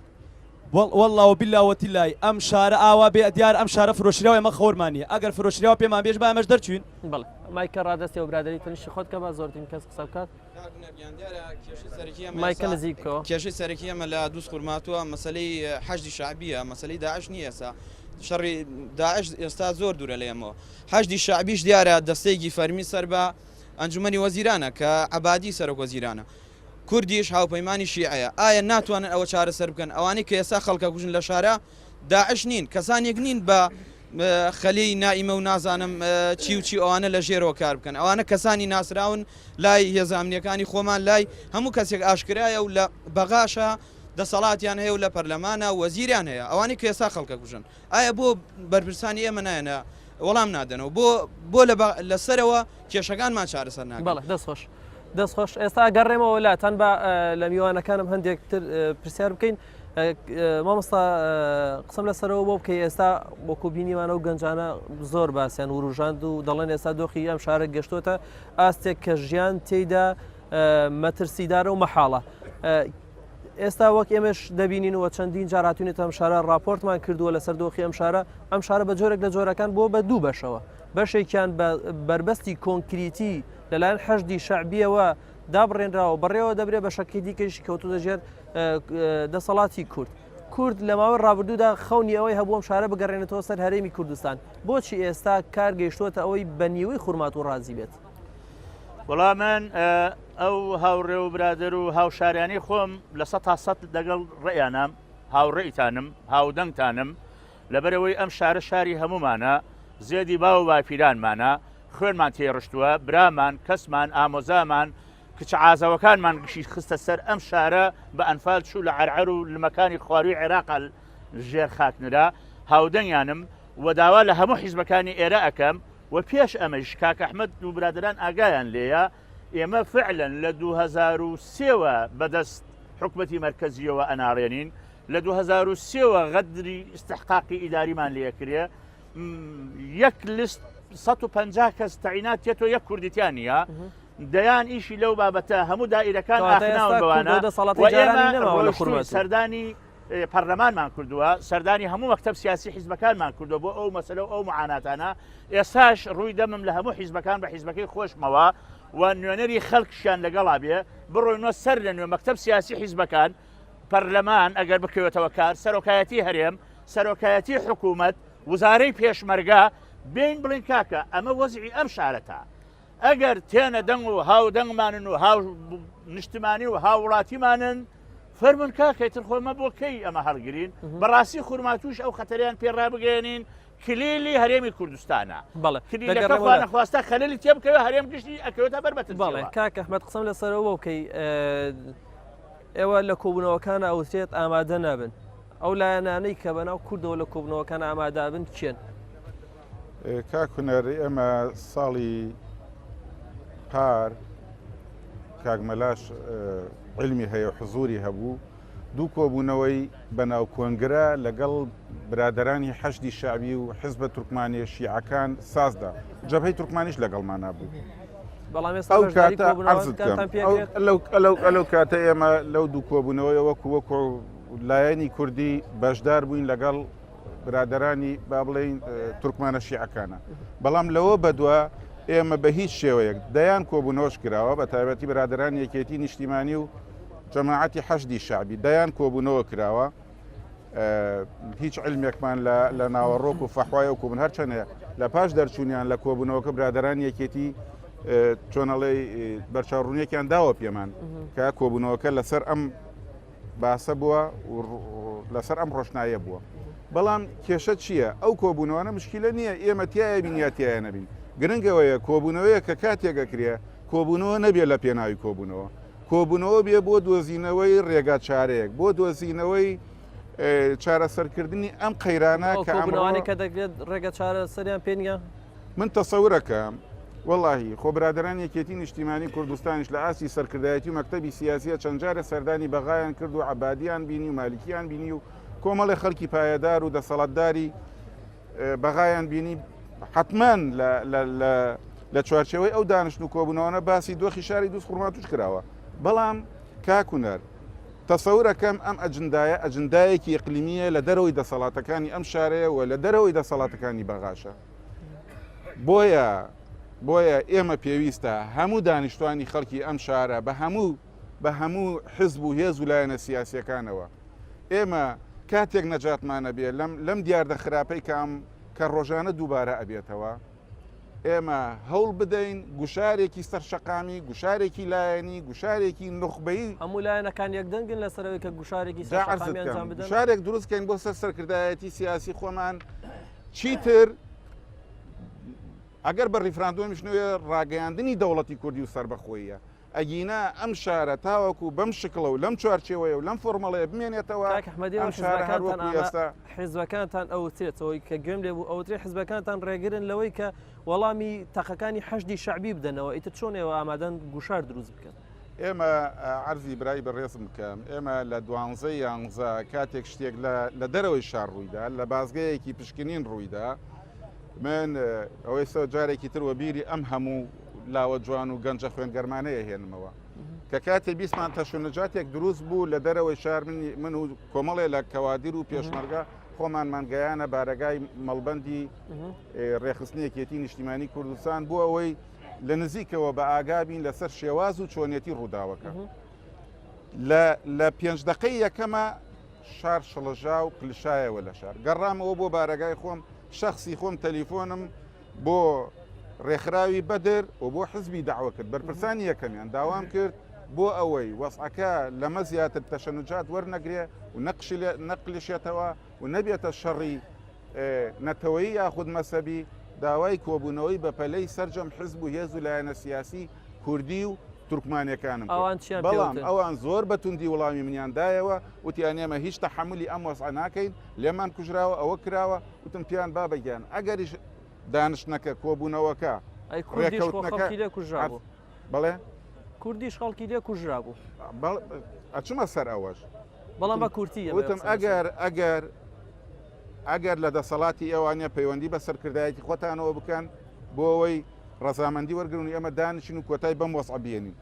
والله وبالله لای ئەم شارە ئاوا بێ دیار ئەم شارە فرۆشراوە ئەمە خۆرمانیە ئەگەر فرۆشراوە پێمان بێژ با ئەمەش دەرچوین بەڵێ مایکە ڕادەستی و برادری تەنشتی خۆت کە با زۆرترین کەس قسە بکات مایکە نزیکەوە کێشەی سەرەکی ئەمە لە دووسخورماتوە مەسەلەی حەشدی شعبیە مەسەلەی داعش نییە ئێستا شەڕی داعش ئێستا زۆر دوورە لە ئێمەوە حەشدی شعبیش دیارە دەستەیەکی فەرمی سەر بە ئەنجومەنی وەزیرانە کە عەبادی سەرۆک وەزیرانە کوردیش هاوپەیمانی شیعەیە ئایا ناتوانن ئەوە چارەسەر بکەن ئەوانەی کە ئێستا خەڵکە کوژن لە شارە داعش نین کەسانێک نین بە خەلی نائیمە و نازانم چی و چی ئەوانە لە ژێرەوە کار بکەن ئەوانە کەسانی ناسراون لای هێزانامنیەکانی خۆمان لای هەموو کەسێک ئاشکرایە و لە بەغاشە دەسەڵاتیان هەیە و لە پەرلەمانە وەزیریان هەیە ئەوانی کە ئێستا خەڵکە کوژن ئایا بۆ بەرپرسانی ئێمە نایەنە وەڵام نادەنەوە بۆ لەسەرەوە کێشەکانمان چارەسەر ناکەن بەڵێ دەستخۆش ئێستا گەڕێمەوە لاتان بە لە میوانەکانم هەندێکتر پرسیار بکەین مامۆستا قسم لەسەرەوە بۆ بکەی ئێستا وەکو بینیوانە و گەنجانە زۆر باسییان وروژاند و دەڵێن ئێستا دۆخی ئەم شارە گەشتوتە ئاستێک کە ژیان تێیدا مەترسیدارە و مەحاڵە ئێستا وەک ئێمەش دەبینین و چەندین جاراتونێت ئەم شارە راپۆرتمان کردووە لەسەر دۆخی ئەم شارە بە جۆرێک لە جۆرەکان بۆ بە دوو بەشەوە بەشێکیان بە بربەستی کۆنکریتی لەلایەن حەشدی شعبیەوە دابڕێنراوە بەڕێوە دەبرێت بە شەکی دیکەشی کەوتو دەژێت دەسەڵاتی کورد لە ماوەی ڕابردوودا خەونی ئەوەی هەبووم شارە بگەڕێنێتەوە سەر هەرێمی کوردستان بۆچی ئێستا کار گەیشتوتە ئەوەی بە نیوەی خورمات و ڕازی بێت وەڵام من ئەو هاوڕێ و برادر و هاوشاریانی خۆم لە 100 لەگەڵ ڕێیانم هاوڕێیتانم هاودەنگتانم لەبەرەوەی ئەم شارە شاری هەمومانە زێدی باو باپیرانمانە خوێنمان تێڕشتووە برامان کەسمان ئامۆزامان کچە ئازاوەکانمان گشی خستە سەر ئەم شارە بە ئەنفال چوو لە عەرعەر و لە مەکانی خواروی عێراق ژێر خاکنرا هاودەنگیانم و داوا لە هەموو حیزبەکانی ئێرە ئەەکەم و پێش ئەمەش کاک ئەحمەد و برادران ئاگایان لێیە ئێمە فعلەن لە 2003وە بەدەست حکومەتی مەرکەزیەوە ئەناڕێنین لە 2003وە غەدری استحقاقی ئیداریمان لێکرێ یەک لست 150 کەس تەعینات تێتۆ یەک کوردیتیانە دەیان ئیشی لەو بابەتە هەموو دائیرەکان ئاخناون بەوانە سەردانی پەرلەمانمان کردووە سەردانی هەموو مەکتەب سیاسی حیزبەکانمان کردو بۆ ئەو مەسەلە و ئەو معاناتانە ئێستاش ڕووی دەمم لە هەموو حیزبەکان بە حیزبەکەی خۆشمەوە و نوێنەری خەڵکیشیان لەگەڵا بێ بڕۆینەوە سەر لە نوێ مەکتەب سیاسی حیزبەکان پەرلەمان ئەگەر بکەوێتەوە کار سەرۆکایەتی هەرێم سەرۆکایەتی حکوومەت وزارەی پێشمەرگا بین بڵین کاکە ئەمە وەزعی ئەم شارەتە ئەگەر تێنە دەنگ و هاودەنگمانن و هاو نیشتمانی و هاوڵاتیمانن فەرمون کاکەیتر خۆمە بۆ کەی ئەمە هەڵگرین بەڕاستی خورماتوش ئەو خەتەریان پێڕابگەێنین کلیلی هەرێمی کوردستانە کلیلەکە نەخواستە خەلەلی تێ بکەوە هەرێم گشتی ئەکەوێتە بەربەتن بەڵێ کاک ئەحمەد قسەم لەسەرەوە بکەی ئێوە لە کۆبوونەوەکانە ئەوترێت ئامادە نابن ئەو لایەنانەی کە بەناو کوردەوە لە کۆبوونەوەکان ئامادابن چێن کاکوونەر ئێمە ساڵی پار کاگمەلاش علمی هەیە حزوری هەبوو دوو کۆبوونەوەی بەناو کۆنگرە لەگەڵ برادرانی حەشدی شعبی و حزبە تورکمانی شیعەکان سازدا جەبهەی تورکمانیش لەگەڵمانە بوو ئەو کاتە ئەلەو کاتە ئێمە لەو دوو کۆبوونەوەی وەکو لایەنی کوردی بەشدار بووین لەگەڵ برادرانی با بڵێین تورکمانە شیعەکانە بەڵام لەوە بەدووە ئێمە بە هیچ شێوەیەک دەیان کۆبوونەوەش کراوە بە تایبەتی برادران یەکێتی نیشتیمانی و جەماعەتی حەشدی شعبی دەیان کۆبوونەوە کراوە هیچ علمێکمان لە ناوەڕۆک و فەحوای و کۆبوون هەرچەنەیە لە پاش دەرچوونیان لە کۆبوونەوەکە برادران یەکێتی چۆنەڵێ بەرچاوڕوونیەکیان داوە پێمان کە کۆبوونەوەکە لەسەر ئەم باسە بووە لەسەر ئەم ڕۆشنایە بووە بەڵام کێشە چییە؟ ئەو کۆبوونەوەە مشکلە نییە ئێمە تایە بینیاتیایە نەبین گرنگەوەیە کۆبوونەوەیە کە کاتێکەکرێ کۆبوونەوە نەبێت لە پێناوی کۆبوونەوە بێ بۆ دۆزینەوەی ڕێگا چارەیەک بۆ دۆزینەوەی چارەسەرکردنی ئەم قەیرانە کە ئەمڕۆوانی کە دەگرێت ڕێگە چارە سەریان پێنیە من تەسەورەکەم وەڵاهی خۆ برادران یەکێتی نیشتیمانی کوردستانیش لە ئاسی سەرکردایەتی و مەکتەبی سیاسیە چەند جارە سەردانی بەغایان کرد و عەبادیان بینی و مالیکیان بینی و کۆمەڵی خەڵکی پایەدار و دەسەڵاتداری بەغایان بینی حتمما لە چوارچەوەی ئەو دانیشتن و کۆبوونەوەە باسی دۆخی شاری دووس خوڕماتوش کراوە بەڵام کاکوونەر تەسەورەکەم ئەم ئەجندایەکی ئیقلیمیە لە دەرەوەی دەسەڵاتەکانی ئەم شارەیە و لە دەرەوەی دەسەڵاتەکانی بەغاشە بۆیە ئێمە پێویستە هەموو دانیشتوانی خەڵکی ئەم شارە بە هەموو حزب و هێز و لایەنە سیاسیەکانەوە ئێمە کاتێک نەجاتمانە بێ لەم دیاردە خراپەی کە ڕۆژانە دووبارە ئەبێتەوە ئێمە هەوڵ بدەین گوشارێکی سەرشەقامی گوشارێکی لایەنی گوشارێکی نخبەی هەموو لایەنەکان یەکدەنگن لەسەرەوەی کە گوشارێکی گوشارێک دروستکەین بۆ سەرکردایەتی سیاسی خۆمان چیتر ئەگەر بە ڕیفراندۆمیشنەوەی ڕاگەیاندنی دەوڵەتی کوردی و سەربەخۆییە ئەگینا ئەم شارە تاوەکو بەم شکڵە و لەم چوارچێوەیە و لەم فۆرمەڵەیە بمێنێتەوە حیزبەکانتان ئەوترێتەوەی کە گوێم لێ بوو ئەوترێ حیزبەکانتان ڕێگرن لەوەی کە وەڵامی تەقەکانی حەشدی شعبی بدەنەوە ئیتر چۆنێەوە ئامادەن گوشار دروست بکەن ئێمە عەرزی برای بەڕێزم بکەم ئێمە لە 12 کاتێک شتێک لە دەرەوەی شار ڕوویدا لە بازگەیەکی پشکنین ڕوویدا من ئەوەی سە جارێکی تروە بیری ئەم هەموو لاوە جوان و گەنجە خوێنگەرمانەیە هێنمەوە کە کاتێ بیستمان تەشونەجاتێک دروست بوو لە دەرەوەی شار من و کۆمەڵێ لە کەوادیر و پێشمەرگە خۆمانمانگەیانە بارەگای مەڵبەندی ڕێخستنیەکێتی نیشتیمانی کوردستان بوو ئەوەی لە نزیکەوە بە ئاگابین لەسەر شێواز و چۆنیەتی ڕووداوەکە لە 5 دقەی یەکەمە شار شڵەژا و کلشایەوە لە شار گەڕامەوە بۆ بارەگای خۆم شخصی خۆم تەلیفۆنم بۆ ڕێکخراوی بەدر و بۆ حزبی داوا کرد بەرپرسانی یەکەمیان داوام کرد بۆ ئەوەی وەسعەکە لەمە زیاتر تەشەنوجات وەرنەگرێ و نەقلیشێتەوە و نەبێتە شەڕی نەتەوەیی یاخود مەسەبی داوای کۆبوونەوەی بە پەلەی سەرجەم حزب و هێز و لایەنە سیاسی کوردی و تورکمانیەکانم بەڵام ئەوان زۆر بەتوندی وەڵامی منیاندایەوە وتیان ئێمە هیچ تەحملی ئەم وەسع ناکەین لێمان کوژراوە ئەوە کراوە وتم پیان بابەگیان ئەگەریش دانشتنەکە کۆبوونەوەکە بەڵێ کوردیش خەڵکی لێ کوژرا بوو ئەچمە سەر ئەوەش بەڵام بە کورتی وتم ئەگەر لە دەسەڵاتی ئێوانە پەیوەندی بە سەرکردایەتی خۆتانەوە بکەن بۆ ئەوەی ڕەزامەندی وەرگرن ئێمە دانیشین و کۆتای بەم وەسع بێنین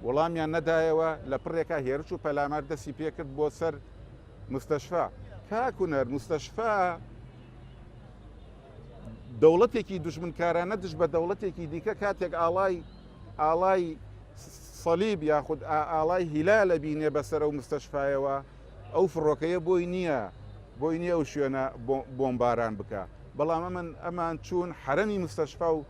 وەڵامیان نەدایەوە لە پڕێکا هێرش و پەلامار دەستی پێکرد بۆ سەر مستەشفا کاکوونەر مستەشفا دەوڵەتێکی دوژمنکارانە دش بە دەوڵەتێکی دیکە کاتێک ئاڵای سەلیب یاخود ئاڵای هیلا لە بینێ بەسەر ئەو مستەشفایەوە ئەو فڕۆکەیە بۆی نییە ئەو شوێنە بۆمباران بکە بەڵام ئەمان چوون حرەمی مستەشفا و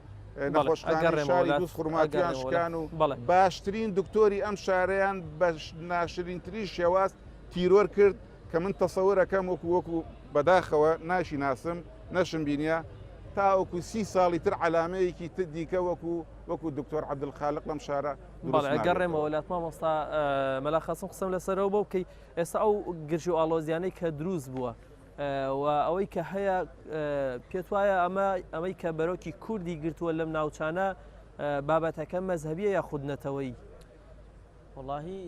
نەخۆشخانەی شاری دووس خوڕماتیان شکان و باشترین دکتۆری ئەم شارەیان بە ناشرینتری شێواز تیرۆر کرد کە من تەسەوەرەکەم وەکو بەداخەوە ناشی ناسم نەشم بینیە تاوەکو 30 ساڵی تر علامەیەکی دیکە وەکو دکتۆر عەبدولخالق لەم شارە گەڕێمەوە وڵات مامۆستا مەلا خەسم قسەم لەسەرەوە بۆ بکەی ئێستا ئەو گرژی و ئاڵۆزیانەی کە دروست بووە و ئەوەی کە هەیە پێت وایە ئەمەی کە بەرۆکی کوردی گرتووە لەم ناوچانە بابەتەکە مەزهەبیە یا خودنەتەوەی واللهی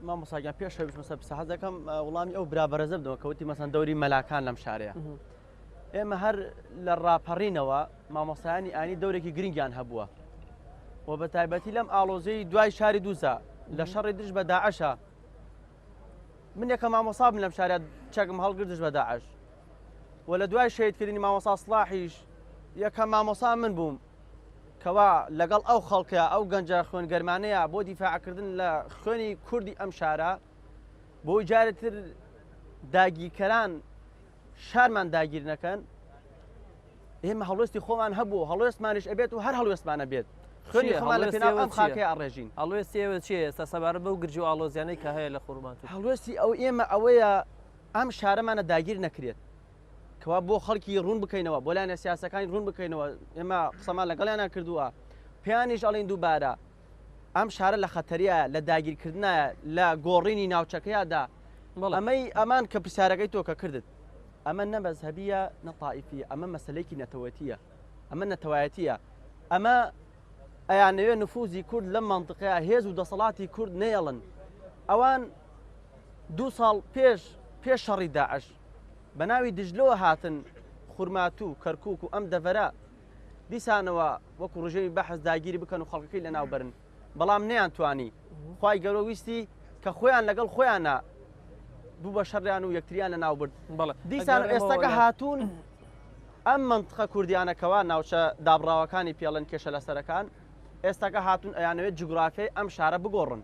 مامۆستاگیان پێشەویش مەسە حەز دەکەم وەڵامی ئەو برابەرەزە بدەوە کەوتی مەسەن دەوری مەلاکان لەم شارەیە ئێمە هەر لە ڕاپەڕینەوە مامۆستایانی ئانی دەورێکی گرنگیان هەبووە و بە تایبەتی لەم ئاڵۆزەی دوای شاری دووسە لە شەڕی دژ بە داعشە من یەکە مامۆسا بم لەم شارە چەکم هەڵگرت دژ بە داعش و لە دوای شەیدکردنی مامۆسا سڵاحیش یەکەم مامۆسا من بووم کەوا لەگەڵ ئەو خەڵکە ئەو گەنجە خوێنگەرمانەیە بۆ دیفاعکردن لە خوێنی کوردی ئەم شارە بۆ جارێتتر داگیرکەران شارمان داگیر نەکەن ئێمە هەڵوێستی خۆمان هەبوو هەڵوێستمانش ئەبێت و هەر هەڵوێستمانە بێت خوێنی خۆمان لە پێناو ئەم خاکەی ئەڕێژین هەڵوێستی ئێوە چیە ئێستا سەبارەت بەو گرجی و ئاڵۆزیانەی کە هەیە لە خوڕمات هەڵوێستی ئەو ئێمە ئەوەیە ئەم شارەمانە داگیر نەکرێت کەوا بۆ خەڵکی ڕوون بکەینەوە بۆ لایەنە سیاسەکانی ڕوون بکەینەوە ئێمە قسەمان لەگەڵیانە کردووە پێیانیش ئەڵین دووبارە ئەم شارە لە خەتەریە لە داگیرکردنایە لە گۆڕینی ناوچەکەیادا ئەمان کە پرسیارەکەی تۆ کە کردت ئەمە نە مەزهەبیە نە تائیفیە ئەمە مەسەلەیەکی نەتەوەتیە ئەمە نەتەوایەتیە ئەمە ئەیانەوێ نفوزی کورد لەم مەنطقەیە هێز و دەسەڵاتی کورد نێڵن ئەوان 2 ساڵ پێش شەڕی داعش بە ناوی دژلەوە هاتن خورمات و کەرکووک و ئەم دەڤەرە دیسانەوە وەکو ڕژەوی بەحث داگیری بکەن و خەڵکەکەی لە ناوبەرن بەڵام نەیانتوانی خوای گەورە ویستی کە خۆیان لەگەڵ خۆیانە بوو بە شەڕیان و یەکتریان لە ناوبرد دیسان ئێستاکە هاتوون ئەم منطقە کوردیانەکەوە ناوچە دابڕاوەکانی پێڵەن کێشە لەسەرەکان ئێستاکە هاتوون ئەیانەوێت جوگرافیای ئەم شارە بگۆڕن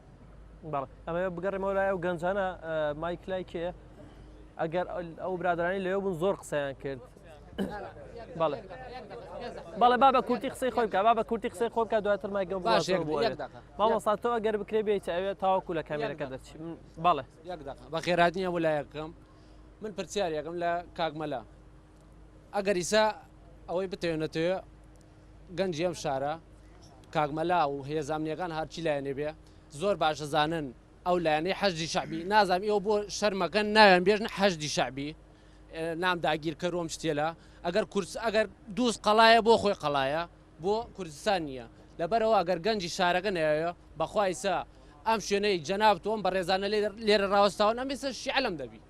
ئەمە بگەڕێمەوە لای ئەو گەنجانە مایکلای کێ ئەگەر ئەو برادرانی لەوێ بوون زۆر قسەیان کرد بەڵێ بابە کورتی قسەی خۆی بکە بابە کورتی قسەی خۆ بکە دواتر مایگەم مامۆستا تۆ ئەگەر بکرێ بێتە ئەوێ تاوەکو لە کامێرەکە دەچی بەڵێ بە خێراتنیە وەلایەکەم من پرسیارێکم لە کاگمەلا ئەگەر ئیسا ئەوەی بتەوێنێتەوە گەنجی ئەم شارە کاگمەلا و هێزانامنیەکان هەرچی لایەنێ بێ زۆر باشە زانن ئەو لایەنەی حەشدی شعبی نازانم ئێوە بۆ شەرمەکەن ناوێن بێژن حەشدی شعبی نام داگیرکەرۆم شتێلا ئەگەر دووس قەڵایە بۆ خۆی قەڵایە بۆ کوردستان نییە لەبەرەوە ئەگەر گەنجی شارەکە نەیە بەخوایسا ئەم شوێنەی جەناب تۆم بە ڕێزانە لێرە ڕاوەستاون ئەمێستا شیعلم دەبی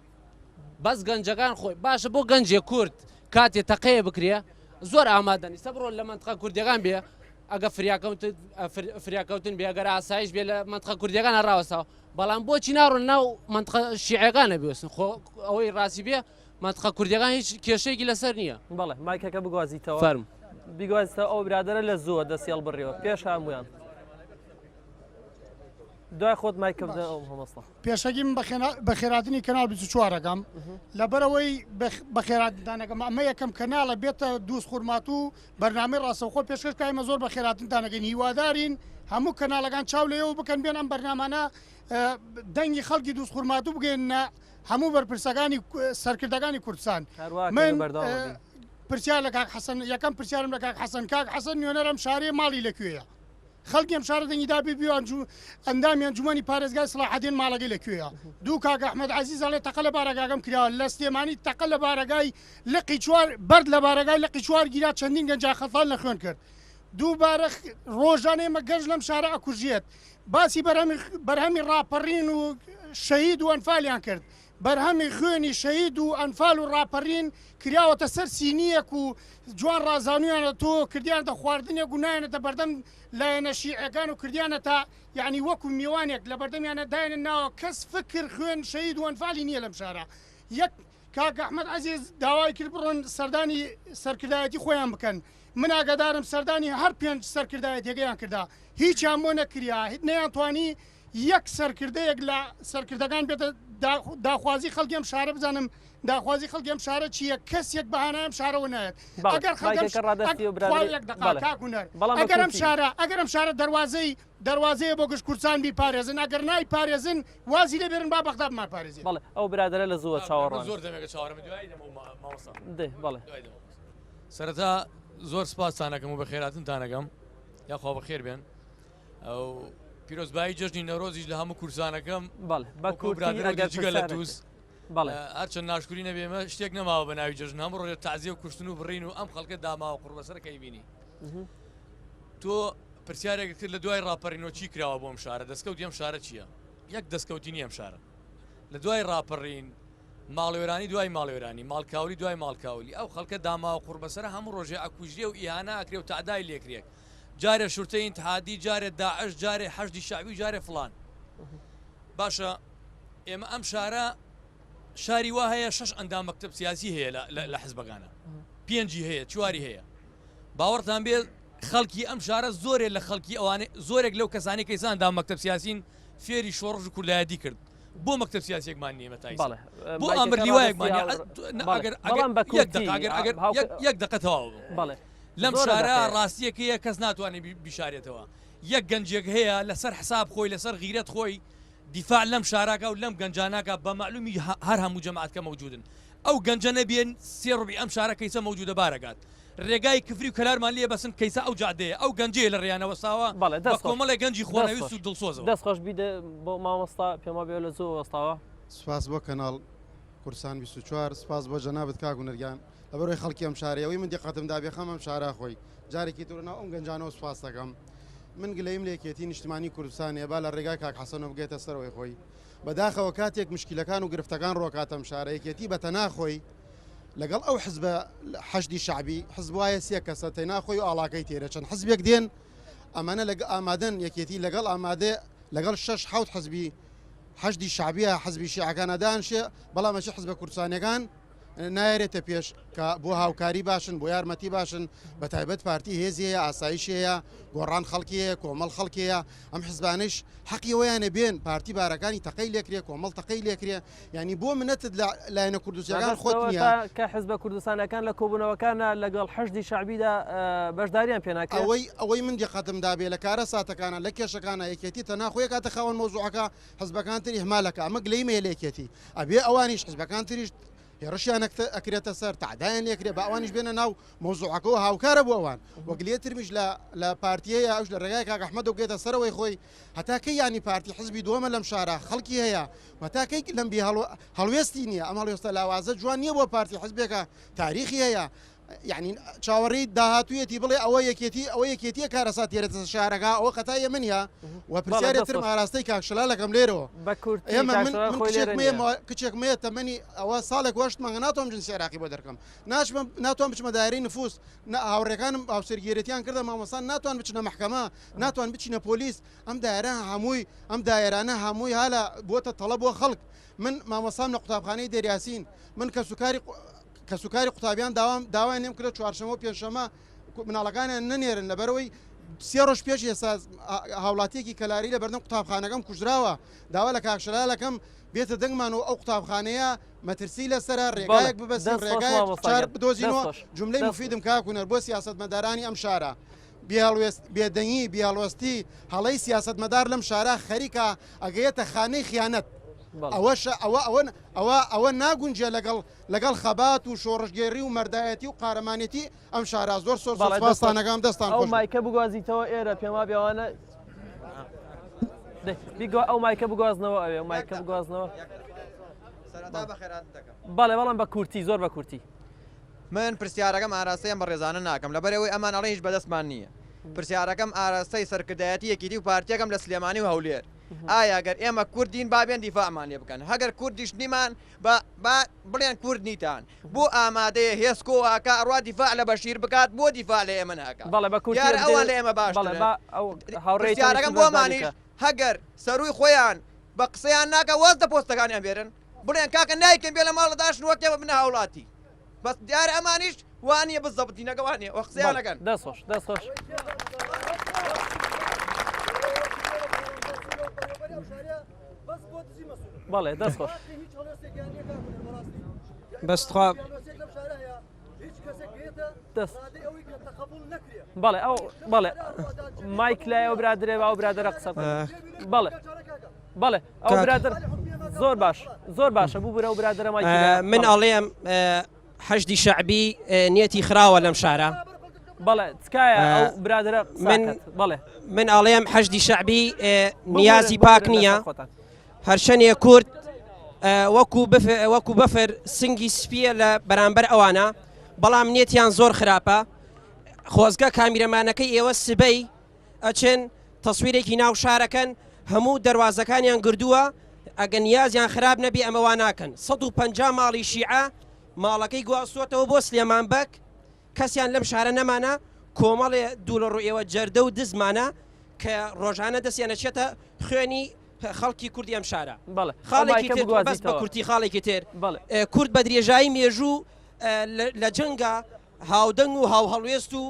بەس گەنجەکان خۆی باشە بۆ گەنجێ کورد کاتێ تەقەیە بکرێ زۆر ئامادەنی سەبڕۆ لە منتقە کوردیەکان بێ ئەگە فریاکەوتن بێ ئەگەر ئاسایش بێ لە منتقە کوردیەکانە ڕاوەستاوە بەڵام بۆچی ناڕۆن ناو منتقە شیعەکانە بێوەسن خۆ ئەوەی ڕاستی بێ منتقە کوردیەکان هیچ کێشەیەکی لەسەر نییە بەڵێ مایکەکە بگوازیتەوە فەرم بیگوازیتەوە ئەو برادرە لە زووە دەسیێڵ بڕیەوە پێش هەمویان دوای خۆت مایکە بدە ئەو هەمەستە پێشەکی من بە خێراتنی کەناڵ 24ەکەم لەبەرەوەی بە خێراتدانەکەم ئەمە یەکەم کەناڵە بێتە دووس خوورمات و بەرنامەی ڕاستەوخۆ پێشکەشکایمە زۆر بە خێراتدانەکەین هیوادارین هەموو کەناڵەکان چاو لێەوە بکەن بێن ئەم بەرنامانە دەنگی خەڵکی دووس خوورمات و بگەێنە هەموو بەرپرسەکانی سەرکردەکانی کوردستان من پرسیار لە کاک حەسەن یەکەم پرسیارم لە کاک حەسەن کاک حەسەن نوێنەرم شارێ ماڵی لەکوێیە خەڵکی ئەم شارە دەنگیدا بێ ئەندامیان جومانی پارێزگای سڵاحەدین ماڵەکەی لەکوێیە دوو کاک ئەحمەد عەزیز ئەڵێ تەقە لە بارەگاکەم کراوە لە سلێمانی تەقە لە بارەگای لقی چوار بەرد لە بارەگای لقی چوار گیرا چەندین گەنجا خەڵفان لە خوێن کرد دووبارە ڕۆژانە ئێمە گەنج لەم شارە ئەکوژێت باسی بەرهەمی ڕاپەڕین و شەهید و ئەنفالیان کرد بەرهەمی خوێنی شەهید و ئەنفال و ڕاپەڕین کراوەتە سەر سینیەک و جوان ڕازانویانە تۆ کردیانە خواردنێک و نایەنێتە بەردەم لایەنە شیعەکان و کردیانەتە یعنی وەکو میوانێک لە بەردەمیانە دایەنە ناوە کەس فکر خوێن شەهید و ئەنفالی نییە لەم شارە. یەک کاک ئەحمەد عەزیز داوای کرد بڕۆن سەردانی سەرکردایەتی خۆیان بکەن. من ئاگادارم سەردانی هەر 5 سەرکردایەتیەکەیان کردا هیچیان بۆ نەکریا نەیانتوانی یەک سەرکردەیەک لە سەرکردەکان بێتە داخوازی خەڵکی ئەم شارە بزانم داخوازی خەڵکی ئەم شارە چییە کەسێک بەهانە ئەم شارەوە نایەت ئەگەر ئەگەر ئەم شارە دەواازەیە بۆ گشت کورسان بی پارێزن ئەگەر نای پارێزن وازی لێ بێرن با بەغداد مان پارێزی. بەڵێ ئەو برادرە لە زووە چاوەڕوان زۆر دەمێکە چاوەڕم دوای ماوەستا بەڵێ سەرەتا زۆر سپاسانەکەم و بە خێراتنتانەکەم یاخوا بەخێر بێن ئەو پیرۆزبایی جژنی نەڕۆزیش لە هەموو کورسانەکەم برادرجگە لە تووس هەرچەند ناشکوری نەبێمە شتێک نەماوە بە ناوی جژن هەموو ڕۆژێت تازیە و کوشتن و بڕین و ئەم خەڵکە داماوە قوڕبەسەرەکەی بینی تۆ پرسیارێک کرد لە دوای ڕاپەڕینەوە چی کراوە بۆم شارە دەستکەوتی ئەم شارە چییە؟ یەک دەستکەوتی نیە ئەم شارە لە دوای ڕاپەڕین ماڵوێرانی دوای ماڵوێرانی ماڵکاولی دوای ماڵکاولی ئەو خەڵکە داماوە قوڕبەسەرە هەموو ڕۆژێ ئەکوژێ و ئیهانە ئەکرێ و تعدای لێکرێک جارێ شورتەی ئینتحادی جارێ داعش جارێ حەشدی شعبی و جارێ فڵان باشە ئێمە ئەم شارە شاری وا هەیە 6 ئەندام مەکتەب سیاسی هەیە لە حزبەکانە 5 هەیە 4 هەیە باوەڕتان بێ خەڵکی ئەم شارە زۆرێک لە خەڵکی ئەوانێ زۆرێک لەو کەسانی کەیسان ئەندام مەکتەب سیاسین فێری شۆڕژ و کوردایەتی کرد بۆ مەکتەب سیاسێکمان نیمە تایس بۆ ئەمر لیوایەکمان یەک دقە تەواو لەم شارە ڕاستیەکەیە کەس ناتوانێت بیشارێتەوە یەک گەنجێک هەیە لەسەر حساب خۆی لەسەر غیرەت خۆی دیفاع لەم شاراکە و لەم گەنجاناکە بە معلومی هەر هەموو جەماعەتکە موجودن ئەو گەنجە نەبێن 3 ڕوبی ئەم شارە کەیسە موجودە بارەگات ڕێگای کفری و کەلارمان لێ بەسن کەیسە ئەو جادەیە ئەو گەنجەیە لە ڕێیانەوە ساوە کۆمەڵی گەنجی خۆنەویست و دڵسۆزەوە دەستخۆش بیدە بۆ مامۆستا پێما بێ لە زوو وەستاوە سپاس بۆ کەناڵ کورسان 24 سپاس بۆ جەنابەت کاک هونەرگیان لەبەرەوەی خەڵکی ئەم شارەیەوەی من دیقەتم دابێخەم ئەم شارە خۆی جارێکی تورناو ئەم گەنجانەوە سپاس دەکەم من گلەیم لە یەکێتی نیشتمانی کوردستانیە با لە ڕێگای کاک حەسەنەوە بگێتە سەرەوەی خۆی بەداخەوە کاتێک مشکلەکان و گرفتەکان ڕۆکاتەم شارە یەکێتی بە تەناخۆی لەگەڵ ئەو حزبە حەشدی شعبی حزب وایە 3 کەسە تەناخۆی و ئاڵاکەی تێرە چەند حزبێک دێن ئەمانە ئامادەن یەکێتی لەگەڵ ئامادە لەگەڵ 6-7 حزبی حەشدی شعبیە حزبی شیعەکانەدانشێ بەڵام ئەشی حزبە کوردستانیەکان نایرێتە پێش کە بۆ هاوکاری باشن بۆ یارمەتی باشن بە تایبەت پارتی هێزیەیە ئاسایشەیە گۆڕان خەڵکیەیە کۆمەڵ خەڵکیەیە ئەم حزبانش حەقیەوەیانە بێن پارتی بارەکانی تەقەی لێکرێ کۆمەڵ تەقەی لێکرێ ینی بۆ منەتت لایەنە کوردستانیەکان خۆت نییە کە حزبە کوردستانەکان لە کۆبوونەوەکانە لەگەڵ حەشدی شعبیدا بەشداریان پێناکە ئەوەی من دیقەتم دابێ لە کارە ساتەکانە لە کێشەکانە یەکێتی تەناخۆیە کاتە خاوەن مۆزوعەکە حزبەکان تری هەمالەکە ئەمە گلەیمە لێکێتی ئەبێ ئەوانیش حزبەکان تریش هێڕشیان ئەکرێتە سەر تعدایان لێکرێ بە ئەوانیش بێنە ناو مۆزوعەکەەوە هاوکارە بۆ ئەوان وەگلێترمیش لە پارتیەیە ئەوش لە ڕێگای کاک ئەحمەد و بگێتە سەرەوەی خۆی هەتاکەی ینی پارتی حزبی دووەمە لەم شارە خەڵکی هەیە هەتاکەی لەمبی هەڵوێستی نییە ئەم هەڵوێستە لاوازە جوان نییە بۆ پارتی حزبێکە تاریخی هەیە یعنی چاوەڕی داهاتوویەتی بڵێ ئەوە یەکێتیە کارەسات تێرێتە شارەکە ئەوە قەتایە منە و پرسیارێتترم ئاراستەی کاکشلالەکەم لێرەوە کچێک مێ تەمەنی ئەوە ساڵێک وەشتمەگە ناتۆم جنسی عراقی بۆ دەرکەم ناتوان بچمە دایرەی نفوس هاوڕێکانم هاوسەرگیرەتیان کردە مامۆسان ناتوان بچنە محکەمە ناتوان بچینە پۆلیس ئەم دایرانە هەمووی هالە بۆتە تەڵە بۆ خەڵک من مامۆسام لە قوتابخانەی دەریاسین من کە سوکاری قوتابیان داوای نێم کرد چوارشەمە و پێنجشەمە مناڵەکانیان نەنێرن لەبەرەوەی 3 ڕۆژ پێش ئێستا هاوڵاتیەکی کەلاری لە بەردەم قوتابخانەکەم کوژراوە داوا لە کاکشلالەکەم بێتە دەنگمان و ئەو قوتابخانەیە مەترسی لەسرە ڕێگایەک ببەستن ڕێگایەک چار بدۆزینەوە جملەی مفیدم کاکوونەر بۆ سیاسەتمەدارانی ئەم شارە بێدەنگی بیاڵوەستی هەڵەی سیاسەتمەدار لەم شارە خەریکە ئەگەیەتە خانەی خیانەت ئەوە ناگونجێ لەگەڵ خەبات و شۆڕژگێری و مەردایەتی و قارەمانێتی ئەم شارە زۆر سۆرستانەکەم دەستان ئەو مایکە بگوازیتەوە ئێرە پێما بێوانە ئەو مایکە بگوازنەوە ئەوێ مایکە بگوازنەوە بەڵێ بەڵام بە کورتی زۆر بە کورتی من پرسیارەکەم ئاراستەیەم بە ڕێزانە ناکەم لەبەرەوەی ئەمان ئەڵێ هیچ بەدەستمان نییە پرسیارەکەم ئاراستەی سەرکردایەتی یەکیتی و پارتیەکەم لە سلێمانی و هەولێر ئایا گەر ئێمە کوردین بابێن دیفاعمان لێ بکەن هەگەر کوردیش نیمان بڵێن کورد نیتان بۆ ئامادەیە هێسکۆواکە ئەڕوا دیفاع لە بەشیر بکات بۆ دیفاع لە ئێمە ناکات یارە ئەوان لە ئێمە باشیارەکەم بۆمانیش هەگەر سەروی خۆیان بە قسەیان ناکە وەز دە پۆستەکانیان بێرن بڵێن کاکە نایکەم بێ لە ماڵەداش وەکێمە بنە هاوڵاتی بەس دیارە ئەمانیش وانە بزەبتی نەگەوانێ وە قسەیانەکەن دەستخۆش دەستخۆش بەڵێ دەستخۆش بەستخوا بەڵێ ئەو بەڵێ مایک لای ئەو برادرێ ئەو برادرە قسە بەڵێ بەڵێ ئەو برادر زۆر باشە بوو برە و برادرە مایک من ئەڵێم حەشدی شەعبی نیەتی خراوە لەم شارە بەڵێ تکایە ئەو برادرە بەڵێ من ئەڵێم حەشدی شەعبی نیازی پاک نییە هەرچەندێ کورد وەکو بەفر سنگی سپیە لە بەرامبەر ئەوانە بەڵام نێتیان زۆر خراپە خۆزگە کامیرەمانەکەی ئێوە سبەی ئەچن تەسویرێکی ناو شارەکەن هەموو دەواازەکانیان گردووە ئەگە نیازیان خراپ نەبی ئەمەوان ناکەن 150 ماڵی شیعە ماڵەکەی گواستوەتەوە بۆ سلێمان بەک کەسیان لەم شارە نەمانە کۆمەڵێ دوو لە ڕوئێوە جەردە و دزمانە کە ڕۆژانە دەستیانەچێتە خوێنی خەڵکی کوردی ئەم شارە خاڵێکی تر بەس بە کورتی خاڵێکی تر کورد بە درێژایی مێژوو لە جەنگە هاودەنگ و هاوهەڵوێست و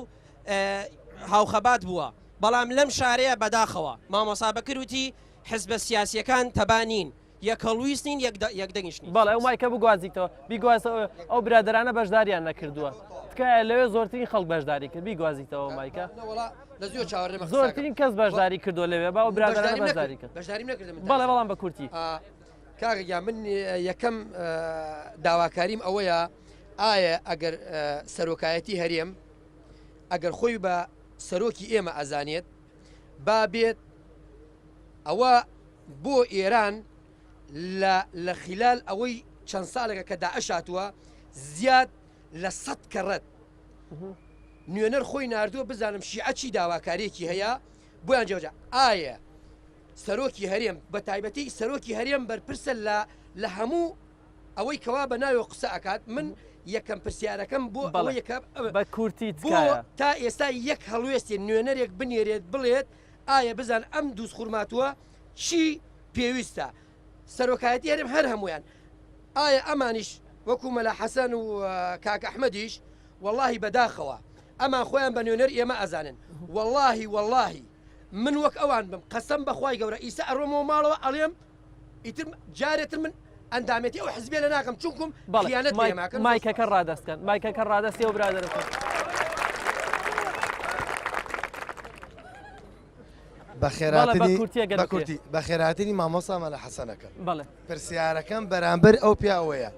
هاوخەبات بووە بەڵام لەم شارەیە بەداخەوە مامۆسا بەکروتی حزبە سیاسیەکان تەبانین یەکەڵویستین یەکدەنگیشتین بەڵێ ئەو مایکە بگوازیتەوە بیگوازەوە ئەو برادرانە بەشداریان نەکردووە تکایە لەوێ زۆرترین خەڵک بەشداری کرد بیگوازیتەوە مایکە زۆرترین کەس بەشداری کردووە لەوێ با ئەو برادرانە بەشداری کرد بەڵێ بەڵام بە کورتی کاگەگیان من یەکەم داواکاریم ئەوەیە ئایا ئەگەر سەرۆکایەتی هەرێم ئەگەر خۆی بە سەرۆکی ئێمە ئەزانێت با بێت ئەوە بۆ ئێران لە خلال ئەوەی چەند ساڵێکە کە داعش هاتووە زیاد لە 100 کەڕەت نوێنەر خۆی ناردووە بزانم شیعە چی داواکارێکی هەیە بۆیان جێوەجا ئایا سەرۆکی هەرێم بە تایبەتی سەرۆکی هەرێم بەرپرسە لە هەموو ئەوەی کەوا بە ناوی قسە ئەکات من یەکەم پرسیارەکەم بۆ ئەوە بە کورتی تا ئێستا یەک هەڵوێستی نوێنەرێک بنێرێت بڵێت ئایا بزان ئەم دووس خوڕماتووە چی پێویستە سەرۆکایەتی هەرێم هەر هەمویان ئایا ئەمانیش وەکو مەلا حەسەن و کاک ئەحمەدیش واللهی بەداخەوە ئەمان خۆیان بە نوێنەر ئێمە ئەزانن واللهی من وەک ئەوان بم قەسەم بەخوای گەورە ئیسا ئەڕۆمەوە ماڵەوە ئەڵێم ئیتر جارێتر من ئەندامێتی ئەو حزبێ لە ناکەم چونکم خیانەت لێماکەن مایکەکە ڕادەستکەن مایکەکە ڕادەستی و برادرەکە بە خێراتنی مامۆستا مەلا حەسەنەکە پرسیارەکەم بەرامبەر ئەو پیاوەیە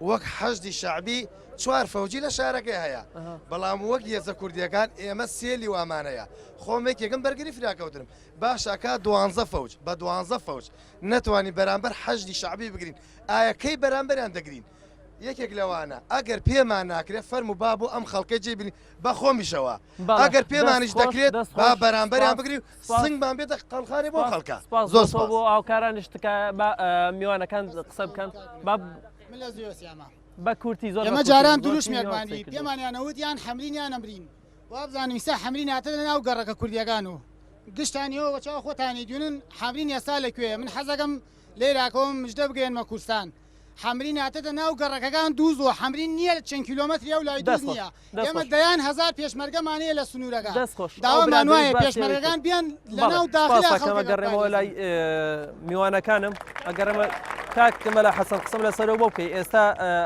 وەک حەشدی شەعبی 4 فەوجی لە شارەکەی هەیە بەڵام وەک یەزە کوردیەکان ئێمە سێلی وامانەیە خۆمێک یەکەم بەرگری فراکەوترم باشاکە 12 فەوج بە 12 فەوج نەتوانی بەرامبەر حەشدی شەعبی بگرین ئایا کەی بەرامبەریان دەگرین یەکێک لەوانە ئەگەر پێمان ناکرێت فەرمو با بۆ ئەم خەڵکە جێبین بە خۆمیشەوە ئەگەر پێمانیش دەکرێت با بەرامبەریان بگری و سنگمان بێتە قەڵخانی بۆ خەڵکە زۆر بۆ ئاوکارانش میوانەکان قسە بکەن بە کورتی زۆر ئەمە جاران دروشمێکمانی پێمانیانەوتیان حەمرینیان ئەمرین وابزانم ئیسا حەمرین هاتە لە ناو گەڕەکە کوردیەکان و گشتانیەوە چاو خۆتانی دوێنن حەمرین ئێستا لەکوێ من حەزەکەم لێراکەوم مژدە بگەێنمە کوردستان حەمرین هاتەتە ناو گەڕەکەکان دووزەوە حەمرین نییە چەند کیلۆمەتری ئەو لای دووز نییە ئێمە دەیان 1000 پێشمەرگەمانەیە لە سنوورەکە داوامان وایە پێشمەرگەکان بیان لە ناو داخلەکەمە گەڕێمەوە لای میوانەکانم ئەگەرمە کاکمە لە حەسەن قسم لەسەرەوە بۆ بکەی ئێستا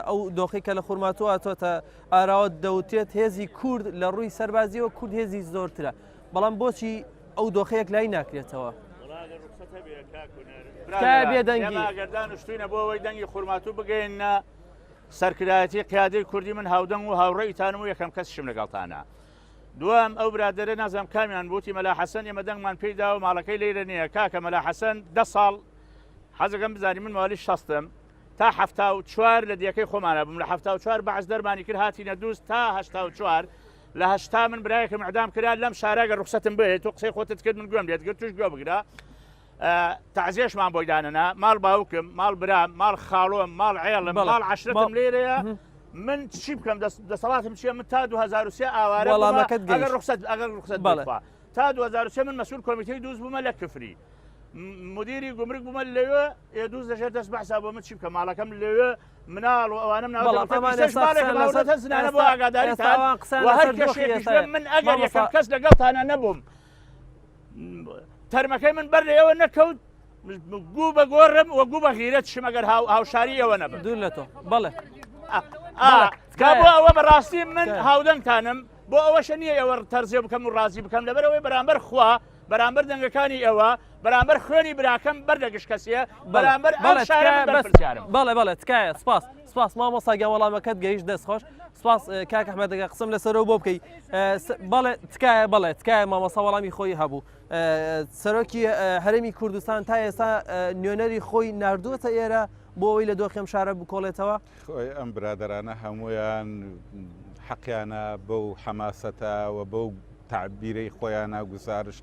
ئەو دۆخی کە لە خورماتوە تۆتە ئاراوە دەوتێت هێزی کورد لە ڕووی سەربازیەوە کورد هێزی زۆرترە بەڵام بۆچی ئەو دۆخەیەک لای ناکرێتەوە ئەگەردان شتوینە بۆ ئەوەی دەنگی خورماتوو بگەینە سەرکردایەتی قیادەی کوردی من هاودەنگ و هاوڕێیتانم و یەکەم کەسشم لەگەڵتانە دوام ئەو برادرە نازانم کامیان بوتی مەلا حەسەن ئێمە دەنگمان پێیدا و ماڵەکەی لێرە نییە کاکە مەلا حەسەن 10 ساڵ حەزەکەم بزانی من ماڵی 60م تا 74 لە دیەکەی خۆمانە بووم لە 74 بەعز دەرمانی کرد هاتینە دووست تا 84 لە 80 من برایەکەم ئەعدام کرا لەم شارەگە ڕوخسەتم بێت و قسەی خۆتت کرد من گوێم لێت گرت توش گوێ بگرە تعزیێشمان بۆی دانەنا ماڵ باوکم ماڵ برام ماڵ خاڵۆم ماڵ عێڵم ماڵ عشرەتم لێرەیە من چی بکەم دەسەڵاتم چیە من تا 2023 ئاوارە ئەگەر ڕخسەت بڵێ تا 2023 من مەسئول کۆمیتەی دووز بوومە لە کفری مدیری گومرگ بوومە لەوێ دووز دەژێت دەست بەحساب بۆ من چی بکەم ماڵەکەم لەوێ مناڵ و ئەوانم ناوەتە زنانە بۆ ئاگاداریتان و هەر کەشێکیش من ئەگەر یەکەم کەس لەگەڵتانە نەبووم تەرمەکەی من بەر لەوە نەکەوت گوو بە گۆڕم و گوو بە غیرەت شم ئەگەر هاوشاری ئەوە نەبم دوور لە تۆ بەڵێ بۆ ئەوە بەڕاستی من هاودەنگتانم بۆ ئەوەشە نییە ئەوە تەرزێ بکەم و ڕازی بکەم لەبەرەوەی بەرامبەر خوا بەرامبەر دەنگەکانی ئەوە بەرامبەر خوێنی براکەم بەردەگشت کەسیە بەرامبەر بەڵێ تکایە سپاس مامۆستا وەڵامەکەت گەیشت دەستخۆش سپاس کاک ئەحمەدەگە قسم لەسەرەوە بۆ بکەی بەڵێ تکایە مامۆستا وەڵامی خۆی هەبوو سەرۆکی هەرێمی کوردستان تا ئێستا نوێنەری خۆی ناردووەتە ئێرە بۆ ئەوەی لە دۆخێم شارە بکۆڵێتەوە خۆی ئەم برادرانە هەمویان حەقیانە بەو حەماسەتە و بەو تعبیرەی خۆیانە گوزارش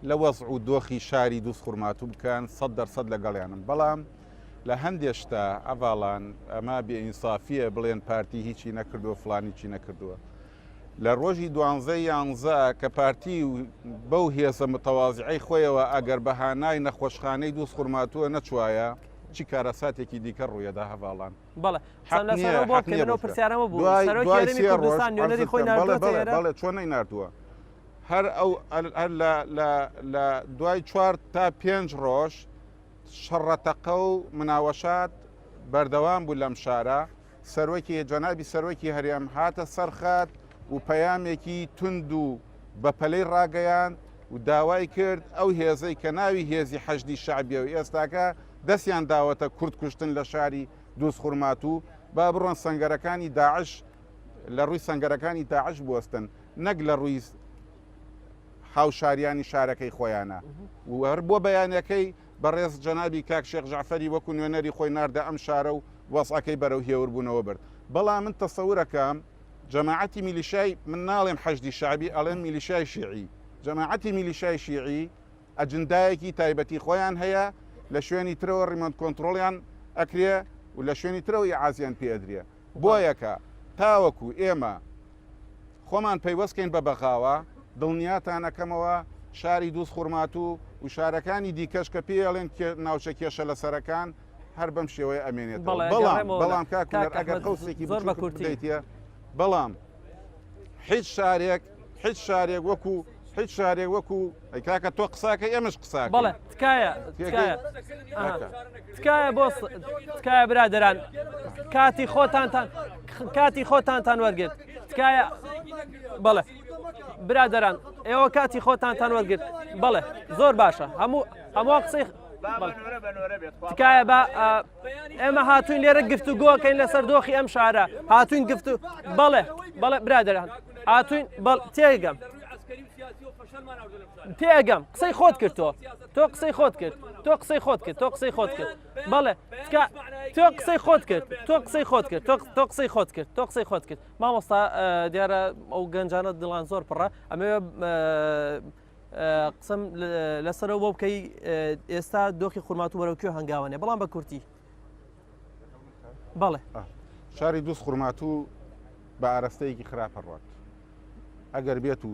لە وەزع و دۆخی شاری دووس خورماتوو بکەن 100% لەگەڵیانم بەڵام لە هەندێشتا ئەڤاڵان ئەمە بێئینسافیە بڵێن پارتی هیچی نەکردووە فلانی چی نەکردووە لە ڕۆژی 12 کە پارتی بەو هێزە متەوازعی خۆیەوە ئەگەر بەهانای نەخۆشخانەی دووس خورماتووە نەچوایە چی کارەساتێکی دیکە ڕوویەدا هەڤاڵان پرسیارەمە بوو سەرۆکی کوردستان نوێنەری خۆی ناردووە چۆن نەیناردووە هەر ئەو لە دوای 4 تا 5 ڕۆژ شەڕەتەقە و مناوەشات بەردەوام بوو لەم شارە سەرۆکی جەنابی سەرۆکی هەرێم هاتە سەرخات و پەیامێکی تند و بە پەلەی ڕاگەیان و داوای کرد ئەو هێزەی کە ناوی هێزی حەشدی شعبیە و ئێستاکە دەستیان داوەتە کورد کوشتن لە شاری دووس خورماتوو با بڕۆن سەنگەرەکانی داعش لە ڕووی سەنگەرەکانی داعش بوەستن نەک لە ڕووی هاوشاریانی شارەکەی خۆیانە و هەر بۆ بەیانەکەی بەڕێز جەنابی کاک شێخ جعفەری وەکو نوێنەری خۆی ناردە ئەم شارە و وەسعەکەی بەرەو هێوربوونەوە برد بەڵام من تەسەورەکەم جەماعەتی میلیشای من ناڵێم حەشدی شعبی ئەڵێم میلیشای شیعی جەماعەتی میلیشای شیعی ئەجندایەکی تایبەتی خۆیان هەیە لە شوێنی ترەوە ڕیمۆنت کۆنتڕۆڵیان ئەکرێ و لە شوێنی ترەوە عازیان پێدرێ بۆیەکە تاوەکو ئێمە خۆمان پەیوەستکەین بە بەخاوە دڵنیاتانەکەمەوە شاری دووس خورماتوو و شارەکانی دیکەش کە پێڵێن ناوچە کێشە لە سەرەکان هەر بەم شێوەیە ئەمێنێتەوە بەڵام کاکوونەر ئەگەر قەوسێکی زۆر بە کورتیتە بەڵام هیچ شارێک وەکو کاکە تۆ قساکە ئێمەش قساکە بەڵێ تکایە بۆ تکایە برادەران کاتی خۆتانتان وەرگرت تکایە بەڵێ برادەران ئێوە کاتی خۆتانتان وەرگرت بەڵێ زۆر باشە هەموو قسەی تکایە بە ئێمە هاتوین لێرە گفتوگۆکەین لەسەر دۆخی ئەم شارە هاتوین گفتو بەڵێ برادەران هاتوین تێگەم قسەی خۆت کرد تۆ قسەی خۆت کرد بەڵێ تۆ قسەی خۆت کرد مامۆستا دیارە ئەو گەنجانە دڵان زۆر پڕە ئەمە قسم لەسەرەوە بۆ بکەی ئێستا دۆخی خورماتوو بەرەوکوێ هەنگاوانێ بەڵام بە کورتی بەڵێ شاری دووس خورماتوو بە ئارەستەیەکی خراپە ڕات ئەگەر بێت و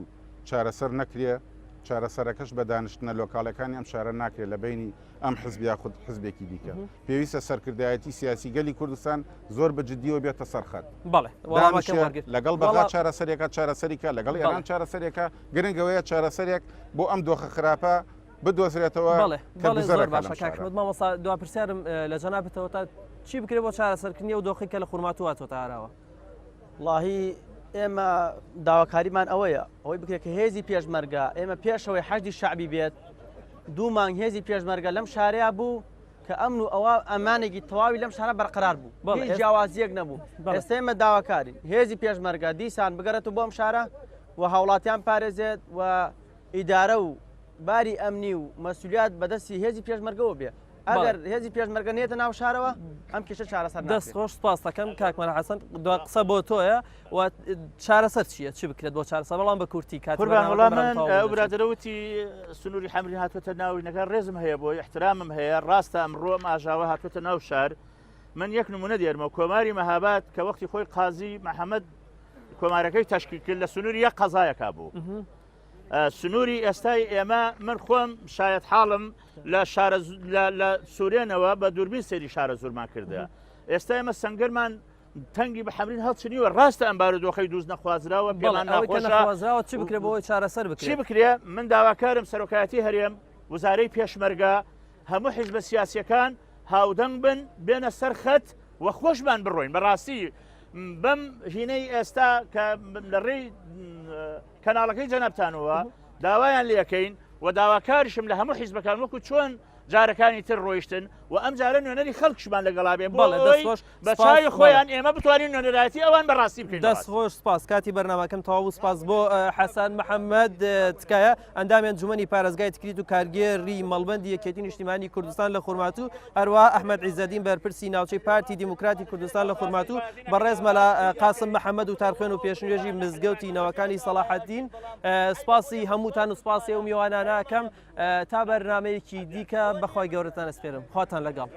چارەسەر نەکرێ چارەسەرەکەش بە دانیشتنە لۆکاڵەکانی ئەم شارە ناکرێت لە بینی ئەم حزبیا خود حزبێکی دیکە پێویستە سەرکردایەتی سیاسی گەلی کوردستان زۆر بەجددیەوە بێتە سەرخەت لەگەڵ بەغا چارەسەرێکە لەگەڵ ئێران چارەسەرێکە گرنگەوەیە چارەسەرێک بۆ ئەم دۆخە خراپە بدۆزرێتەوە مامۆستا دوا پرسیارم لە جەنابەتەوە تا چی بکرێت بۆ چارەسەرکردنی و دۆخی کە لە خورماتوو هاتوۆتە ئاراوە واللهی ئێمە داواکاریمان ئەوەیە ئەوەی بکرێت کە هێزی پێشمەرگە ئێمە پێشەوەی حەشدی شعبی بێت دوو مانگ هێزی پێشمەرگە لەم شارەیە بوو کە ئەمن و ئەوە ئەمانێکی تەواوی لەم شارە بەرقرار بوو هیچ جیاوازیەک نەبوو ئێستا ئێمە داواکارین هێزی پێشمەرگە دیسان بگەڕێتەوە بۆ ئەم شارە و هاوڵاتیان پارێزێت و ئیدارە و باری ئەمنی و مەسئولیت بەدەستی هێزی پێشمەرگەوە بێ ئەگەر هێزی پێشمەرگەنێتە ناو شارەوە ئەم کێشە چارەسەر دەست خۆش سپاس دەکەم کاکمەلە حەسەن دو قسە بۆ تۆیە و چارەسەر چییە چی بکرێت بۆ چارەسەر بەڵام بە کورتی کات قوربان وەڵام من ئەو برادرەوتی سنووری حەمری هاتوۆتە ناوی نەکە ڕێزم هەیە بۆی احترامم هەیە ڕاستە ئەمڕۆ ئاژاوە هاتوۆتە ناو شار من یەک نمونە دێرمەوە کۆماری مەهاباد کە وەختی خۆی قازی محەممەد کۆمارەکەی تەشکیل کرد لە سنووری یەک قەزایەکا بوو سنووری ئێستای ئێمە من خۆم شاید حاڵم لە سوورێنەوە بە دووربین سێری شارە زورمان کردە ئێستا ئێمە سنگەرمان تەنگی بە حەمرین هەڵچنیوە ڕاستە ئەم بارودۆخەی دووز نەخوازراوە پێمان ناخۆشراوە چی بکرێت بۆی چارەسەر بکرێت چی بکرێ من داواکارم سەرۆکایەتی هەرێم وزارەی پێشمەرگە هەموو حیزبە سیاسیەکان هاودەنگ بن بێنە سەر خەت وە خۆشمان بڕۆین بەڕاستی بەم ژینەی ئێستا کە لە ڕێی کەناڵەکەی جەنەبتانەوە داوایان لەکەین و داواکاریشم لە هەموو حیزبەکان وەکو چۆن جارەکانی تر ڕۆیشتن و ئەم جارە نوێنەری خەڵکشمان لەگەڵا بێ بۆ بە چاوی خۆیان ئێمە بتوانین نوێنەرایەتی ئەوان بەڕاستی بکەین. دەست خۆش سپاس کاتی بەرنامەکەم تەواو سپاس بۆ حەسان محەممەد تکایە ئەندامی ئەنجومەنی پارێزگای تکریت و کارگێری مەڵبەندی یەکێتی نیشتیمانی کوردستان لە خورمات و هەروە ئەحمەد عیزەدین بەرپرسی ناوچەی پارتی دیموکراتی کوردستان لە خورمات و بەڕێز مەلا قاسم محەممەد و تارخوێن و پێشنوێژی مزگەوتی نەوەکانی سەلاحەدین سپاسی هەمووتان و سپاسی ئەو میوانانەکەم تا بەرنامەیەکی دیکە بەخوای گەورەتان ئەسپێرم خواتان لەگەڵ.